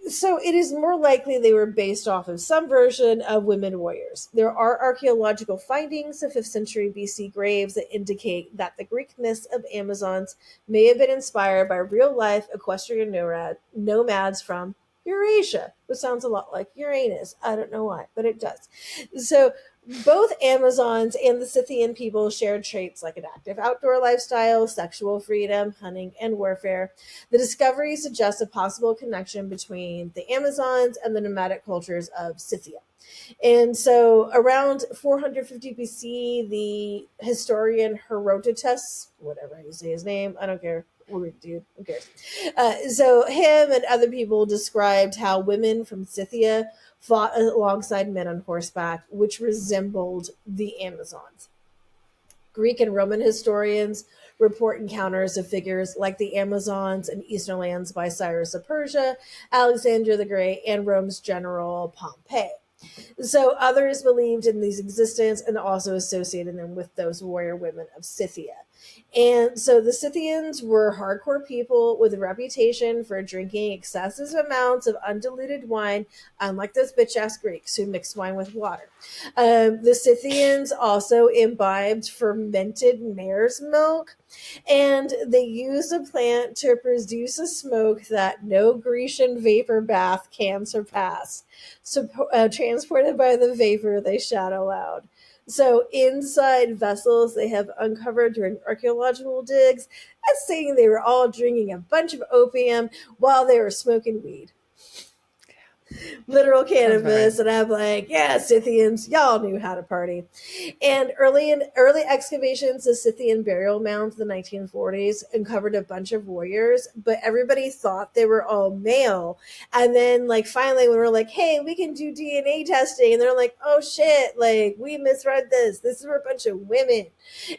So it is more likely they were based off of some version of women warriors. There are archaeological findings of 5th century BC graves that indicate that the Greek myths of Amazons may have been inspired by real-life equestrian nomads from Eurasia, which sounds a lot like Uranus. I don't know why, but it does. So both Amazons and the Scythian people shared traits like an active outdoor lifestyle, sexual freedom, hunting, and warfare. The discovery suggests a possible connection between the Amazons and the nomadic cultures of Scythia. And so around 450 BC, the historian Herodotus, whatever you say his name, I don't care. Dude, who cares? So him and other people described how women from Scythia fought alongside men on horseback, which resembled the Amazons. Greek and Roman historians report encounters of figures like the Amazons in eastern lands by Cyrus of Persia, Alexander the Great, and Rome's general Pompey. So others believed in these existence and also associated them with those warrior women of Scythia. And so the Scythians were hardcore people with a reputation for drinking excessive amounts of undiluted wine, unlike those bitch-ass Greeks who mixed wine with water. The Scythians also imbibed fermented mare's milk, and they used a plant to produce a smoke that no Grecian vapor bath can surpass. So, transported by the vapor, they shout aloud. So inside vessels they have uncovered during archaeological digs, that's saying they were all drinking a bunch of opium while they were smoking weed. literal Sounds cannabis, about and I'm like, yeah, Scythians, y'all knew how to party. And early excavations of Scythian burial mounds in the 1940s uncovered a bunch of warriors, but everybody thought they were all male. And then, like, finally, when we're like, hey, we can do DNA testing, and they're like, oh shit, like, we misread this. This is a bunch of women.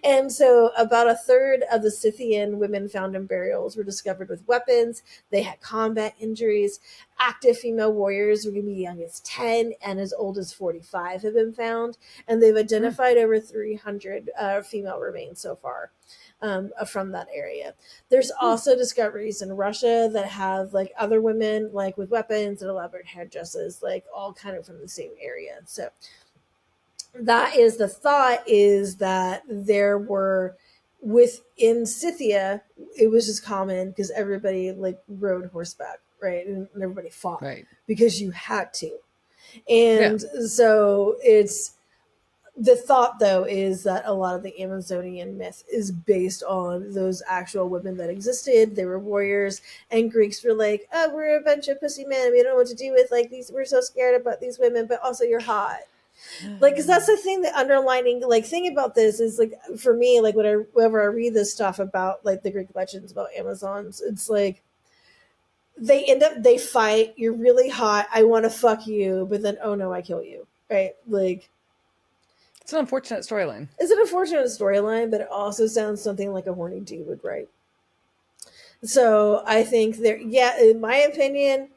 And so, about a third of the Scythian women found in burials were discovered with weapons. They had combat injuries. Active female warriors were going to be young as 10 and as old as 45 have been found. And they've identified over 300 female remains so far from that area. There's also discoveries in Russia that have like other women like with weapons and elaborate headdresses, like all kind of from the same area. So that is the thought, is that there were within Scythia, it was just common because everybody like rode horseback, right? And everybody fought right. because you had to. And so it's the thought, though, is that a lot of the Amazonian myth is based on those actual women that existed. They were warriors, and Greeks were like, oh, we're a bunch of pussy men. We don't know what to do with like these. We're so scared about these women, but also you're hot. Like, because that's the thing, the underlining like thing about this is like, for me, like whenever I read this stuff about like the Greek legends about Amazons, it's like they fight, you're really hot, I want to fuck you, but then, oh no, I kill you, right? Like, it's an unfortunate storyline. It's an unfortunate storyline, but it also sounds something like a horny dude would write. So I think in my opinion,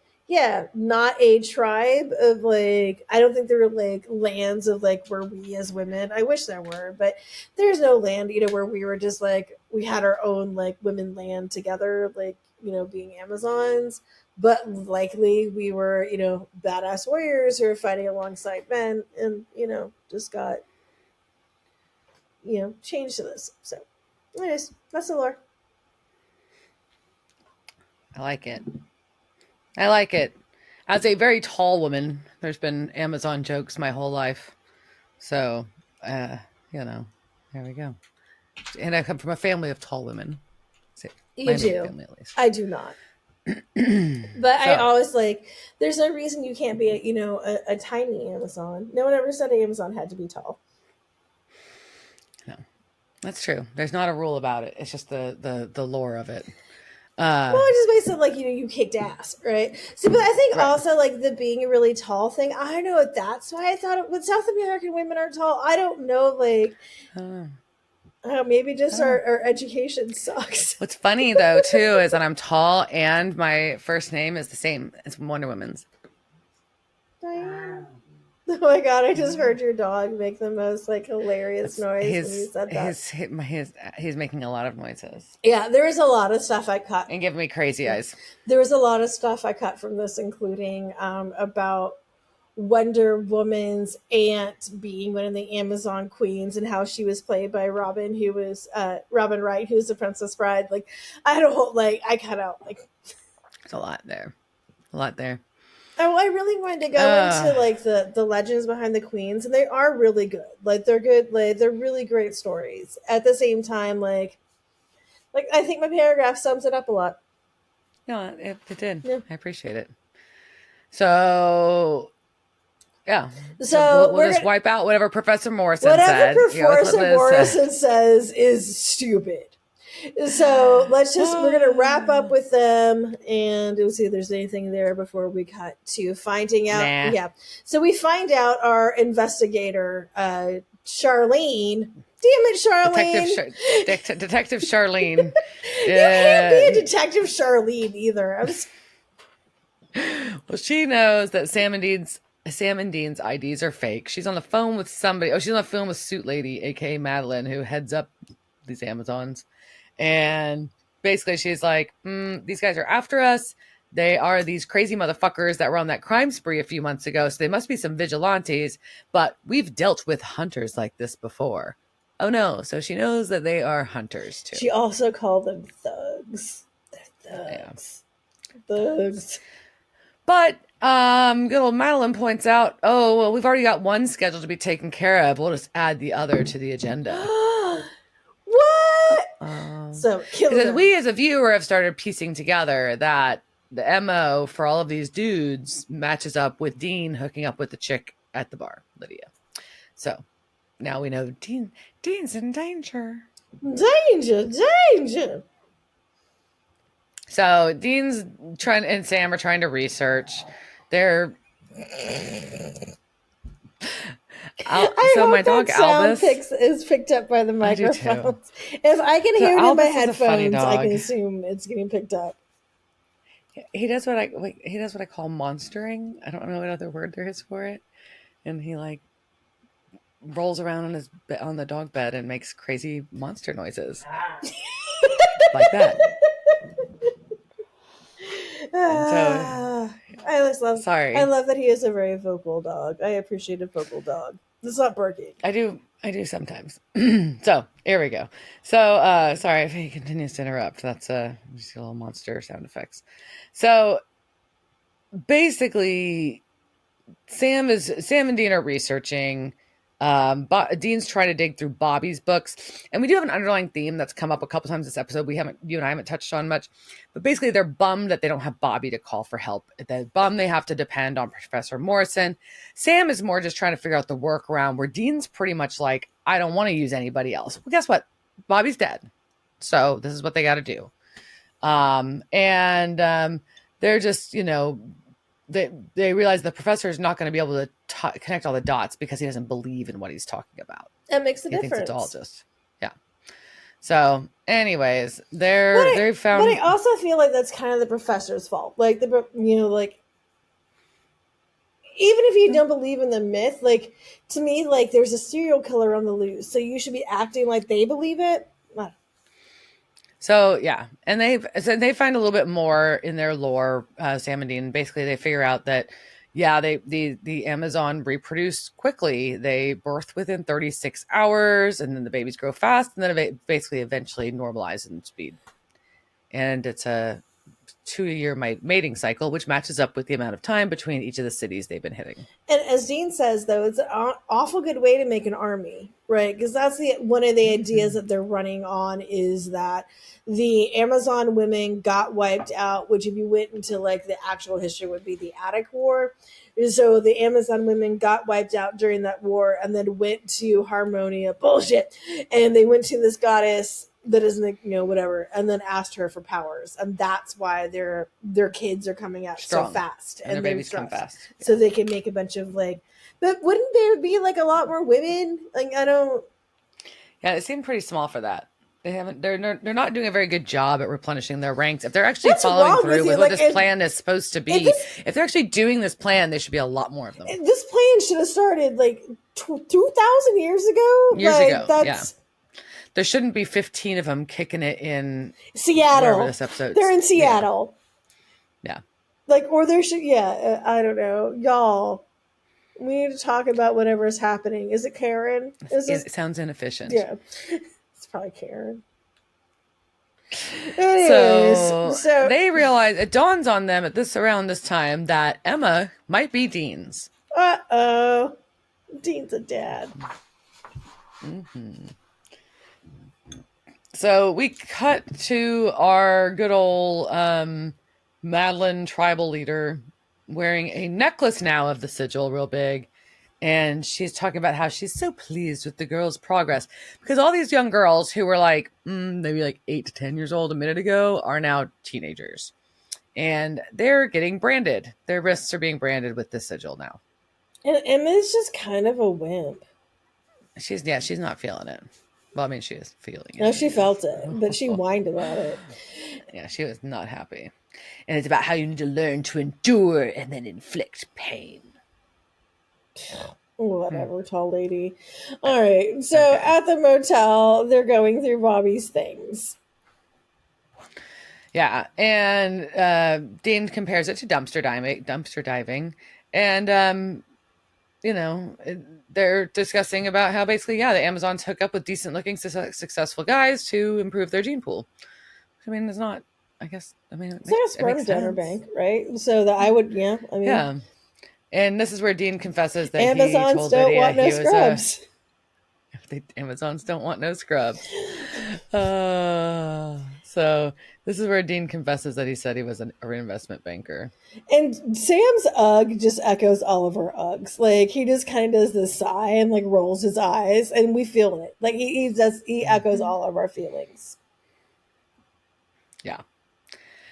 not a tribe of like, I don't think there are like lands of like where we as women, I wish there were, but there's no land, where we were just like, we had our own like women land together, like, being Amazons, but likely we were, badass warriors who are fighting alongside men and, just got, changed to this. So anyways, that's the lore. I like it. I like it. As a very tall woman, there's been Amazon jokes my whole life. So, there we go. And I come from a family of tall women. You do. Family, at least. I do not. But I always like, there's no reason you can't be a tiny Amazon. No one ever said an Amazon had to be tall. No, that's true. There's not a rule about it. It's just the lore of it. Well, it just makes it like, you kicked ass, right? So, but I think also like the being a really tall thing, I don't know if that's why I thought when South American women are tall. I don't know, like, maybe just our education sucks. What's funny though too is that I'm tall and my first name is the same as Wonder Woman's. Diane. Oh my god! I just heard your dog make the most like hilarious noise when you said that. He's making a lot of noises. Yeah, there is a lot of stuff I cut and giving me crazy eyes. There was a lot of stuff I cut from this, including about Wonder Woman's aunt being one of the Amazon queens and how she was played by Robin, who was Robin Wright, who was the Princess Bride. Like, I don't like. I cut out like. There's a lot there. Oh, I really wanted to go into like the legends behind the queens, and they are really good. Like, they're good. Like, they're really great stories. At the same time, like I think my paragraph sums it up a lot. No, it did. Yeah. I appreciate it. So, yeah. So we'll just wipe out whatever Professor Morrison said. Whatever Professor Morrison says is stupid. So we're going to wrap up with them, and we'll see if there's anything there before we cut to finding out. Nah. Yeah. So we find out our investigator, Charlene. Damn it, Charlene. Detective Charlene. You can't be a Detective Charlene either. Well, she knows that Sam and Dean's IDs are fake. She's on the phone with somebody. She's on the phone with Suit Lady, aka Madeline, who heads up these Amazons. And basically she's like, these guys are after us. They are these crazy motherfuckers that were on that crime spree a few months ago. So they must be some vigilantes, but we've dealt with hunters like this before. Oh no. So she knows that they are hunters too. She also called them thugs. They're thugs. Yeah. Thugs. But good old Madeline points out, oh, well, we've already got one scheduled to be taken care of. We'll just add the other to the agenda. What? So we as a viewer have started piecing together that the MO for all of these dudes matches up with Dean hooking up with the chick at the bar, Lydia. So now we know Dean's in danger. Danger. So Dean's trying and Sam are trying to research. They're so my dog Albus is picked up by the microphones. If I can hear it in my headphones, I can assume it's getting picked up. He does what I call monstering. I don't know what other word there is for it. And he like rolls around on the dog bed and makes crazy monster noises like that. I love that he is a very vocal dog. I appreciate a vocal dog. It's not barking. I do sometimes. So here we go. So sorry if he continues to interrupt. That's just a little monster sound effects. So basically, Sam and Dean are researching. Dean's trying to dig through Bobby's books, and we do have an underlying theme that's come up a couple times this episode. You and I haven't touched on much, but basically they're bummed that they don't have Bobby to call for help. They're bummed they have to depend on Professor Morrison. Sam is more just trying to figure out the workaround, where Dean's pretty much like, I don't want to use anybody else. Well, guess what? Bobby's dead, so this is what they got to do. They're just, they realize the professor is not going to be able to connect all the dots because he doesn't believe in what he's talking about. That makes a difference. Thinks it's all just, yeah. So anyways, they found. But I also feel like that's kind of the professor's fault. Like even if you don't believe in the myth, like to me, like there's a serial killer on the loose, so you should be acting like they believe it. So yeah, and they find a little bit more in their lore, Sam and Dean. Basically, they figure out that the Amazon reproduce quickly. They birth within 36 hours, and then the babies grow fast, and then it basically eventually normalize in speed. And it's a 2-year mating cycle, which matches up with the amount of time between each of the cities they've been hitting. And as Dean says, though, it's an awful good way to make an army, right? Because that's one of the ideas that they're running on, is that the Amazon women got wiped out, which if you went into like the actual history would be the Attic War. So the Amazon women got wiped out during that war and then went to Harmonia, bullshit. And they went to this goddess that isn't, whatever, and then asked her for powers, and that's why their kids are coming out strong, so fast, and their babies come fast, so they can make a bunch of like. But wouldn't there be like a lot more women? Like I don't. Yeah, it seemed pretty small for that. They haven't. They're not doing a very good job at replenishing their ranks. If they're actually following through with what this plan is supposed to be, if they're actually doing this plan, there should be a lot more of them. This plan should have started like 2,000 years ago. Yeah. There shouldn't be 15 of them kicking it in Seattle. This episode. They're in Seattle. Yeah. Or there should, I don't know. Y'all, we need to talk about whatever's happening. Is it Karen? It sounds inefficient. Yeah. It's probably Karen. Anyways, so they realize, it dawns on them around this time that Emma might be Dean's. Uh-oh. Dean's a dad. Mm-hmm. So we cut to our good old Madeline tribal leader wearing a necklace now of the sigil, real big. And she's talking about how she's so pleased with the girls' progress. Because all these young girls who were like, maybe like 8 to 10 years old a minute ago are now teenagers. And they're getting branded. Their wrists are being branded with the sigil now. And Emma's just kind of a wimp. She's not feeling it. Well, I mean, she is feeling it. No, she felt it, but she whined about it. Yeah, she was not happy. And it's about how you need to learn to endure and then inflict pain. Whatever, tall lady. All right, so at the motel, they're going through Bobby's things. Yeah, and Dean compares it to dumpster diving. And, they're discussing about how basically, the Amazons hook up with decent-looking, successful guys to improve their gene pool. I mean, it's not, I guess, it's like a sperm donor bank, right? So that I would, Yeah. And this is where Dean confesses that Amazons he told don't Lydia want no scrubs. The Amazons don't want no scrubs. So this is where Dean confesses that he said he was an investment banker. And Sam's ugh just echoes all of our ughs. Like he just kind of does this sigh and like rolls his eyes, and we feel it. Like he echoes all of our feelings. Yeah.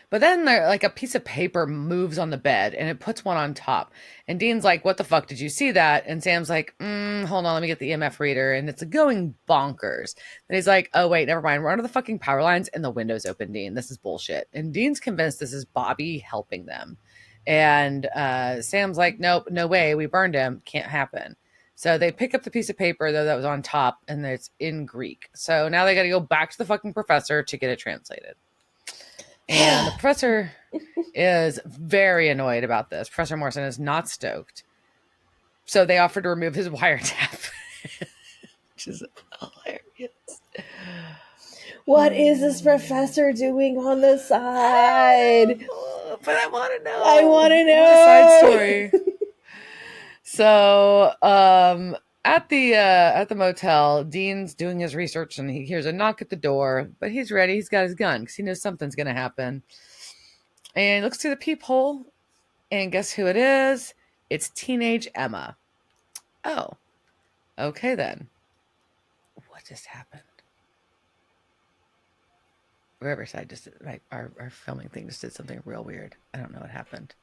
But then there, like a piece of paper moves on the bed and it puts one on top. And Dean's like, "What the fuck? Did you see that?" And Sam's like, "Hold on, let me get the EMF reader." And it's going bonkers. And he's like, "Oh, wait, never mind. We're under the fucking power lines and the window's open, Dean. This is bullshit." And Dean's convinced this is Bobby helping them. And Sam's like, "Nope, no way. We burned him. Can't happen." So they pick up the piece of paper, though, that was on top, and it's in Greek. So now they got to go back to the fucking professor to get it translated. And the professor is very annoyed about this. Professor Morrison is not stoked. So they offered to remove his wiretap, which is hilarious. What is this professor doing on the side? But I want to know. I want to know. The side story. So, at the motel, Dean's doing his research and he hears a knock at the door, but he's ready. He's got his gun because he knows something's going to happen. And he looks through the peephole, and guess who it is? It's teenage Emma. Oh, okay then. What just happened? Riverside just did, our filming thing just did something real weird. I don't know what happened.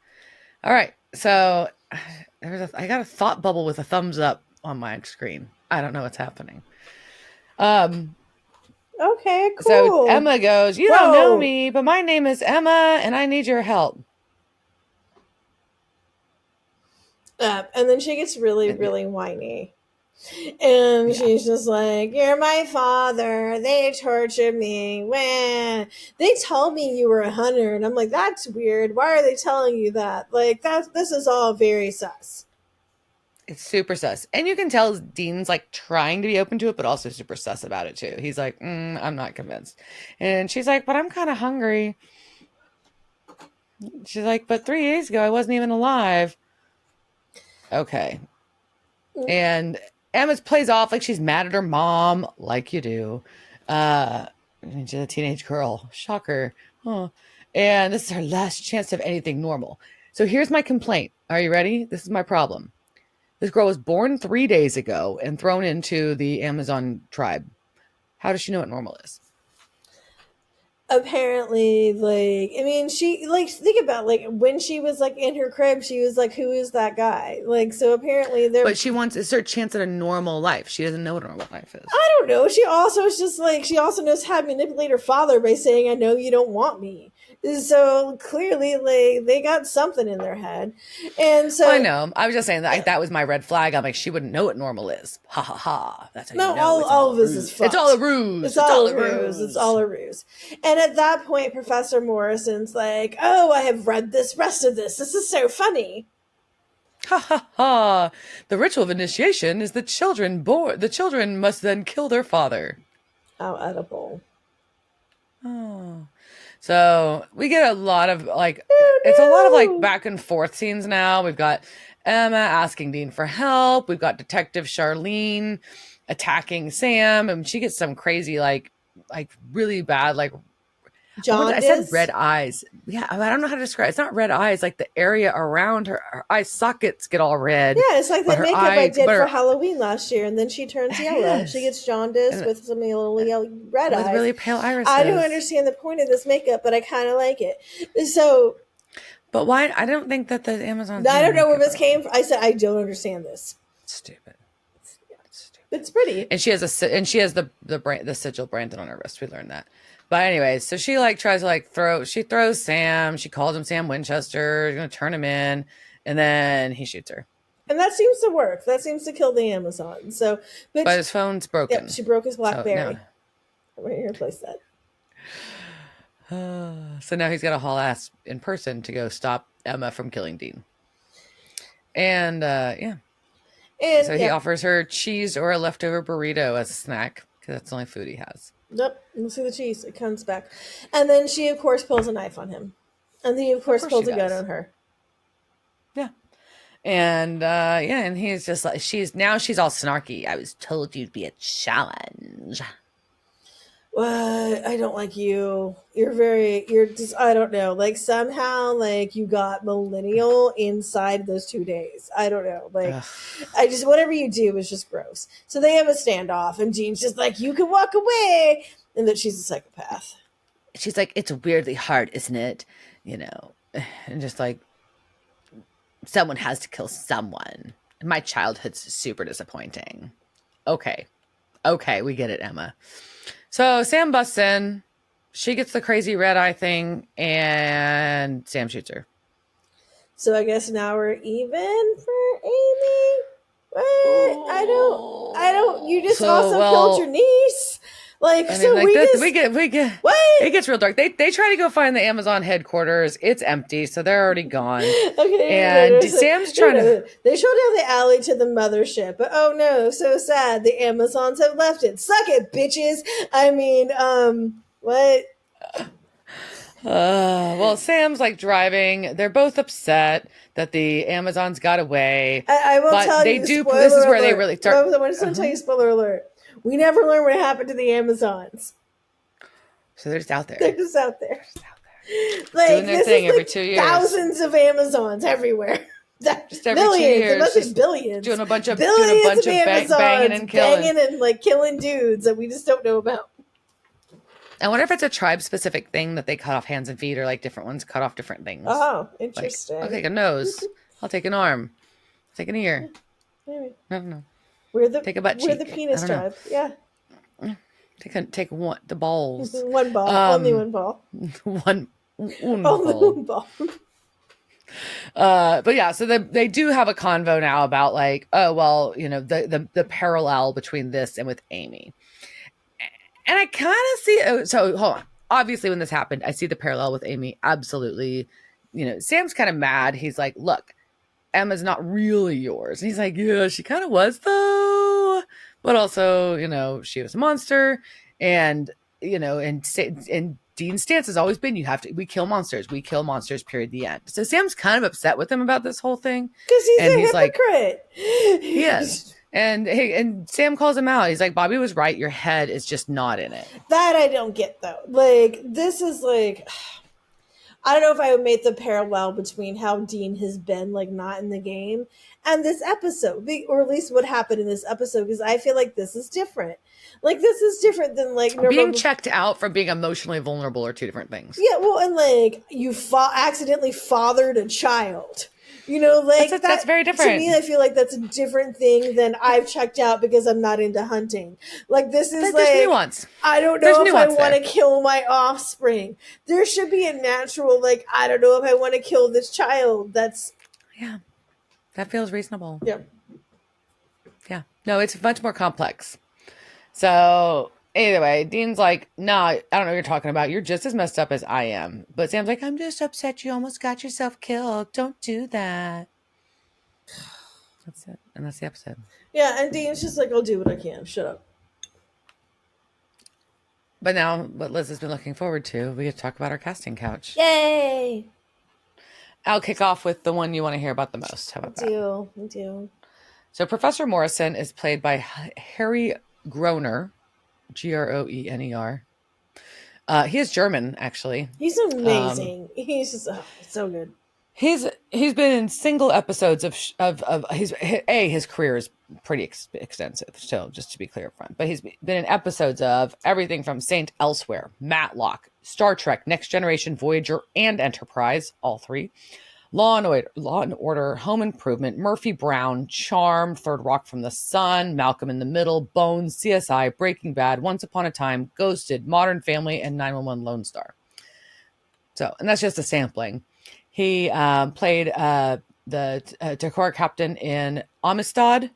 All right, so I got a thought bubble with a thumbs up on my screen. I don't know what's happening. Okay, cool. So Emma goes, "You don't know me, but my name is Emma, and I need your help." And then she gets really, really whiny. And she's just like, "You're my father. They tortured me. When they told me you were a hunter." And I'm like, "That's weird. Why are they telling you that? Like, this is all very sus." It's super sus. And you can tell Dean's like trying to be open to it, but also super sus about it too. He's like, "I'm not convinced." And she's like, "But I'm kind of hungry." She's like, "But 3 days ago, I wasn't even alive." Okay. And Emma plays off like she's mad at her mom, like you do. She's a teenage girl. Shocker. Huh. And this is her last chance to have anything normal. So here's my complaint. Are you ready? This is my problem. This girl was born 3 days ago and thrown into the Amazon tribe. How does she know what normal is? Apparently, like, I mean, she, like, think about, like, when she was, like, in her crib, she was like, "Who is that guy?" Like, so apparently But she wants a certain chance at a normal life. She doesn't know what a normal life is. I don't know. She also is just like, she also knows how to manipulate her father by saying, "I know you don't want me." So clearly, like, they got something in their head. And so I know. I was just saying that was my red flag. I'm like, she wouldn't know what normal is. Ha ha ha. That's how you know. All of this is fucked. It's all a ruse. It's all a ruse. It's all a ruse. And at that point, Professor Morrison's like, "Oh, I have read this rest of this. This is so funny." Ha ha ha. The ritual of initiation is the children must then kill their father. How edible. Oh. So we get a lot of it's a lot of like back and forth scenes now. We've got Emma asking Dean for help. We've got Detective Charlene attacking Sam, and she gets some crazy like really bad Jaundice? I said red eyes. Yeah, I don't know how to describe it. It's not red eyes. Like the area around her eye sockets get all red. Yeah, it's like the makeup I did for Halloween last year, and then she turns yellow. Yes. She gets jaundice with some little yellow red eyes. With really pale irises. I don't understand the point of this makeup, but I kind of like it. So... But why? I don't think that the Amazon... I don't know where this came from. I said, I don't understand this. Stupid. It's pretty. And she has the sigil branded on her wrist. We learned that. But anyways, so she tries to throws Sam. She calls him Sam Winchester. She's going to turn him in. And then he shoots her. And that seems to work. That seems to kill the Amazon. So, but his phone's broken. Yep, she broke his BlackBerry. So, I'm ready to replace that. So now he's got to haul ass in person to go stop Emma from killing Dean. And yeah. And so he offers her cheese or a leftover burrito as a snack because that's the only food he has. Yep. We'll see the cheese. It comes back. And then she, of course, pulls a knife on him. And he, of course pulls a gun on her. Yeah. And and he's just like, she's all snarky. "I was told you'd be a challenge." what? I don't like you. You're just, I don't know. Like somehow, like you got millennial inside those 2 days. I don't know. Like, Ugh. I just, whatever you do is just gross. So they have a standoff, and Jean's just like, you can walk away. And that she's a psychopath. She's like, it's weirdly hard, isn't it? You know, and just like, someone has to kill someone. My childhood's super disappointing. Okay, we get it, Emma. So Sam busts in. She gets the crazy red eye thing, and Sam shoots her. So I guess now we're even for Amy. What? I don't. You just also killed your niece. Like, I mean, so like we get. What? It gets real dark. They try to go find the Amazon headquarters. It's empty, so they're already gone. Okay, and Sam's trying to. They show down the alley to the mothership, but oh no, so sad. The Amazons have left it. Suck it, bitches. I mean, what? Well, Sam's like driving. They're both upset that the Amazons got away. I will tell you. This is where they really start. I just want to tell you, spoiler alert. We never learn what happened to the Amazons. So they're just out there. They're just out there. Like, doing their thing every 2 years. Thousands of Amazons everywhere. Just every millions, 2 years. It must be billions. Doing a bunch of banging and killing. Banging and like killing dudes that we just don't know about. I wonder if it's a tribe-specific thing that they cut off hands and feet, or like different ones cut off different things. Oh, interesting. Like, I'll take a nose. I'll take an arm. I'll take an ear. Maybe. I don't know. Take a butt cheek. We're the penis tribe. Yeah. Take one, the balls. One ball. Only one ball. Only one ball. But yeah, so they do have a convo now about like, oh well, you know, the parallel between this and with Amy. And I kind of see, so hold on. Obviously, when this happened, I see the parallel with Amy. Absolutely. You know, Sam's kind of mad. He's like, look, Emma's not really yours. And he's like, yeah, she kind of was, though. But also, you know, she was a monster. And, you know, and Dean's stance has always been, we kill monsters. We kill monsters, period, the end. So Sam's kind of upset with him about this whole thing. Because he's a hypocrite. He is. And Sam calls him out. He's like, Bobby was right. Your head is just not in it. That I don't get, though. Like, this is like, I don't know if I would make the parallel between how Dean has been, like, not in the game and this episode, or at least what happened in this episode, because I feel like this is different. Like, this is different than, like, being checked out from being emotionally vulnerable are two different things. Yeah, well, and, like, you accidentally fathered a child. You know, like that's very different. To me, I feel like that's a different thing than I've checked out because I'm not into hunting. Like, this is like nuance. I don't know if I want to kill my offspring. There should be a natural, like, I don't know if I want to kill this child. That's that feels reasonable. Yeah. No, it's much more complex. So anyway, Dean's like, nah, I don't know what you're talking about. You're just as messed up as I am. But Sam's like, I'm just upset you almost got yourself killed. Don't do that. That's it. And that's the episode. Yeah, and Dean's just like, I'll do what I can. Shut up. But now, what Liz has been looking forward to, we get to talk about our casting couch. Yay! I'll kick off with the one you want to hear about the most. How about that? I do. So Professor Morrison is played by Harry Groener. Groener. He is German, actually. He's amazing. He's just so good. He's been in single episodes of his career is pretty extensive. So just to be clear up front, but he's been in episodes of everything from Saint Elsewhere, Matlock, Star Trek, Next Generation, Voyager, and Enterprise, all three. Law and Order, Home Improvement, Murphy Brown, Charmed, Third Rock from the Sun, Malcolm in the Middle, Bones, CSI, Breaking Bad, Once Upon a Time, Ghosted, Modern Family, and 911 Lone Star. So, and that's just a sampling. He played the Takora captain in Amistad.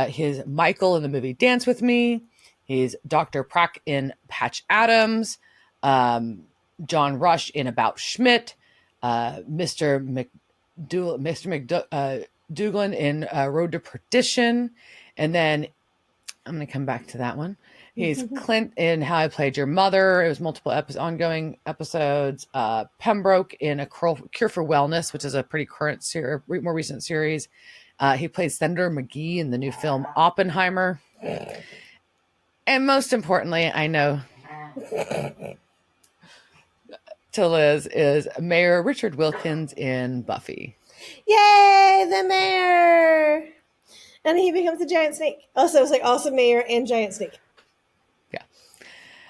He's Michael in the movie Dance With Me. He's Dr. Prack in Patch Adams. John Rush in About Schmidt. Mr. McDougalin in Road to Perdition. And then I'm going to come back to that one. He's Clint in How I Played Your Mother. It was multiple ongoing episodes. Pembroke in A Cure for Wellness, which is a pretty current, more recent series. He plays Senator McGee in the new film Oppenheimer. And most importantly, I know to Liz is Mayor Richard Wilkins in Buffy. Yay, the mayor! And he becomes a giant snake. Also, it was like also mayor and giant snake.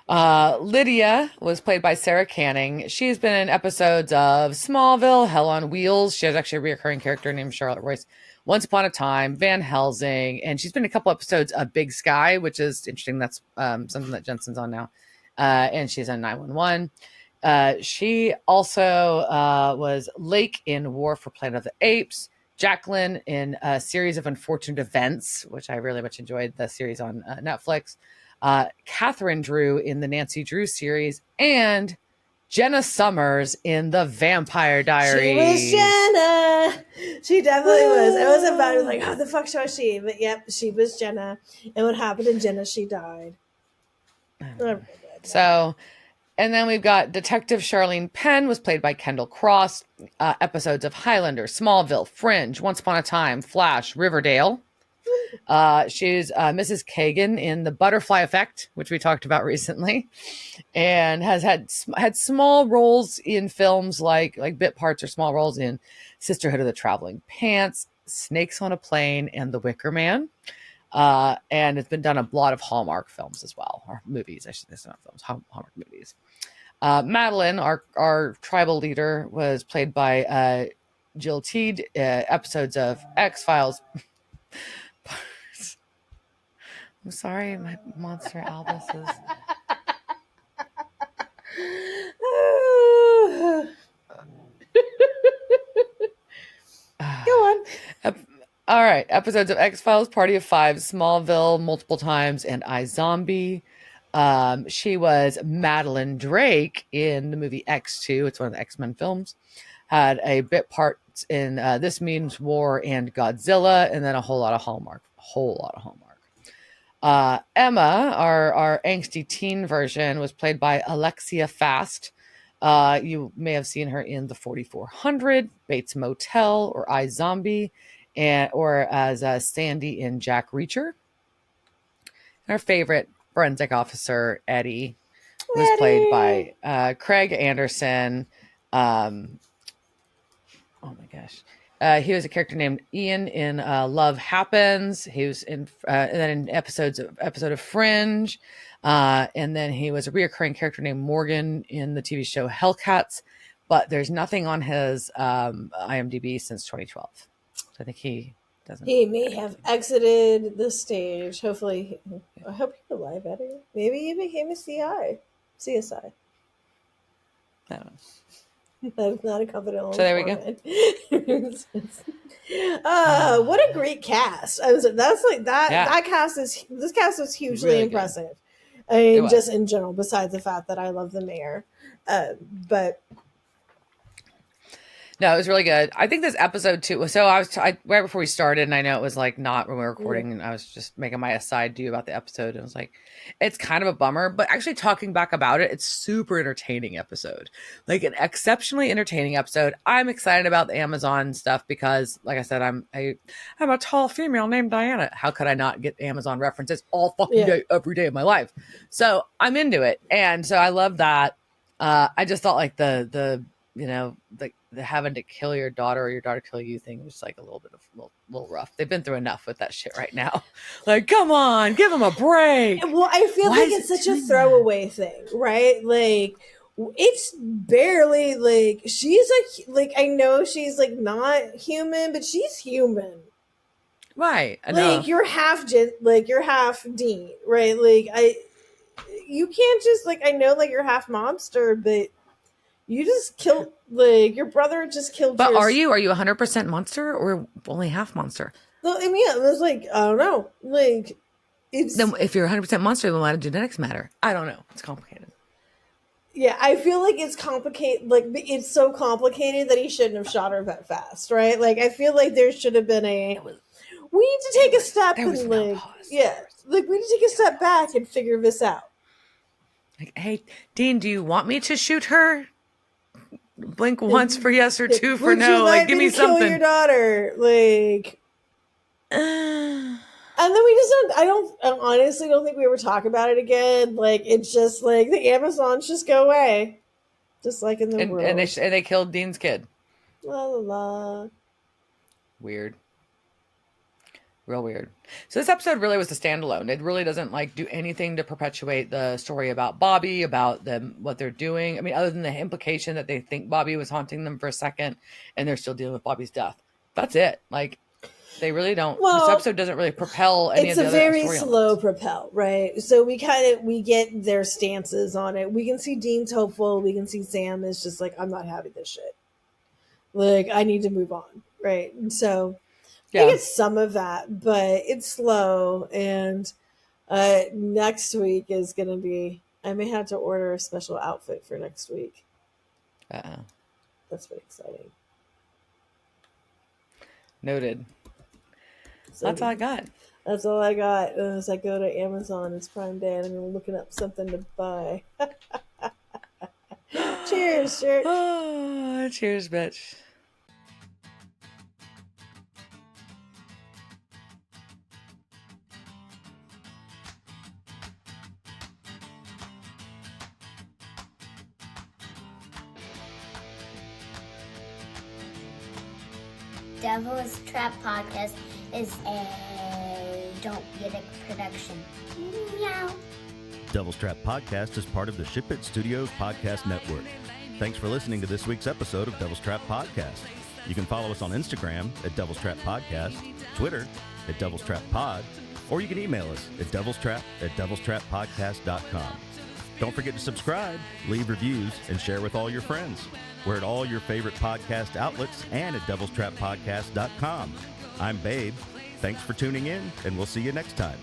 Lydia was played by Sarah Canning. She's been in episodes of Smallville, Hell on Wheels. She has actually a recurring character named Charlotte Royce. Once Upon a Time, Van Helsing, and she's been in a couple episodes of Big Sky, which is interesting. That's something that Jensen's on now. And she's on 911. She also was Lake in War for Planet of the Apes. Jacqueline in a series of unfortunate events, which I really much enjoyed the series on Netflix. Catherine Drew in the Nancy Drew series, and Jenna Summers in the Vampire Diaries. She was Jenna. She definitely was. It was about it, like, how the fuck was she? But yep, she was Jenna. And what happened to Jenna? She died. So, and then we've got Detective Charlene Penn was played by Kendall Cross. Episodes of Highlander, Smallville, Fringe, Once Upon a Time, Flash, Riverdale. She's Mrs. Kagan in The Butterfly Effect, which we talked about recently, and has had small roles in films like bit parts or small roles in Sisterhood of the Traveling Pants, Snakes on a Plane, and The Wicker Man. And it's been done a lot of Hallmark films as well, or movies. I should say, not films, Hallmark movies. Madeline, our tribal leader, was played by Jill Teed. Episodes of X-Files. I'm sorry, my monster Albus is. Go on. All right. Episodes of X-Files, Party of Five, Smallville, multiple times, and iZombie. She was Madeline Drake in the movie X2. It's one of the X-Men films. Had a bit part in This Means War and Godzilla, and then a whole lot of Hallmark. Emma, our angsty teen version, was played by Alexia Fast. You may have seen her in The 4400, Bates Motel, or iZombie, or as Sandy in Jack Reacher. Our favorite forensic officer, Eddie, was played by Craig Anderson. Oh my gosh. He was a character named Ian in Love Happens. He was in then in episode of Fringe, and then he was a reoccurring character named Morgan in the TV show Hellcats. But there's nothing on his IMDb since 2012. So I think he doesn't. He may have exited the stage. Hopefully, I hope he's alive, Eddie. Maybe he became a CSI. I don't know. That is not a confidential. So there we go. What a great cast! That's like that. Yeah. That cast is. This cast was hugely Really impressive. I mean, just in general. Besides the fact that I love the mayor, but. No, it was really good. I think this episode too. So I was right before we started, and I know it was like not when we were recording, and I was just making my aside to you about the episode, and I was like, it's kind of a bummer, but actually talking back about it, it's super entertaining episode, like an exceptionally entertaining episode. I'm excited about the Amazon stuff because, like I said, I'm a tall female named Diana. How could I not get Amazon references all fucking day, every day of my life? So I'm into it, and so I love that. I just thought like the having to kill your daughter or your daughter kill you thing was like a little rough. They've been through enough with that shit right now. Like, come on, give them a break. Well, I feel like it's such a throwaway thing, right? Like, it's barely like she's like I know she's like not human, but she's human, right? Like you're half Dean, right? Like you can't just like I know like you're half monster, but. You just killed, like, your brother just killed But are you 100% monster or only half monster? Well, I mean, it was like, I don't know. Like, it's... Then if you're 100% monster, then why do genetics matter? I don't know. It's complicated. Yeah, I feel like it's complicated. Like, it's so complicated that he shouldn't have shot her that fast, right? Like, I feel like there should have been we need to take a step and, like, like, we need to take a step back and figure this out. Like, hey, Dean, do you want me to shoot her? Blink once for yes or two for no. Like, give me something. Kill your daughter. Like, I And then we just don't, I honestly don't think we ever talk about it again. Like, it's just like the Amazons just go away. Just like in the world. And they killed Dean's kid. La la la. Weird. Real weird. So this episode really was a standalone. It really doesn't like do anything to perpetuate the story about Bobby, about them, what they're doing. I mean, other than the implication that they think Bobby was haunting them for a second and they're still dealing with Bobby's death. That's it. Like, they really don't. Well, this episode doesn't really propel any of the other story. It's a very slow propel, right? So we get their stances on it. We can see Dean's hopeful. We can see Sam is just like, I'm not having this shit. Like, I need to move on, right? And so I get some of that, but it's slow. And next week is going to be, I may have to order a special outfit for next week. That's pretty exciting. Noted. So that's all I got. That's all I got. As I go to Amazon, it's Prime Day, and I'm looking up something to buy. Cheers, shirt. Oh, cheers, bitch. Devil's Trap Podcast is a Don't Get It production. Meow. Devil's Trap Podcast is part of the Ship It Studios podcast network. Thanks for listening to this week's episode of Devil's Trap Podcast. You can follow us on Instagram at Devil's Trap Podcast, Twitter at Devil's Trap Pod, or you can email us at devilstrap@devilstrappodcast.com. Don't forget to subscribe, leave reviews, and share with all your friends. We're at all your favorite podcast outlets and at devilstrappodcast.com. I'm Babe. Thanks for tuning in, and we'll see you next time.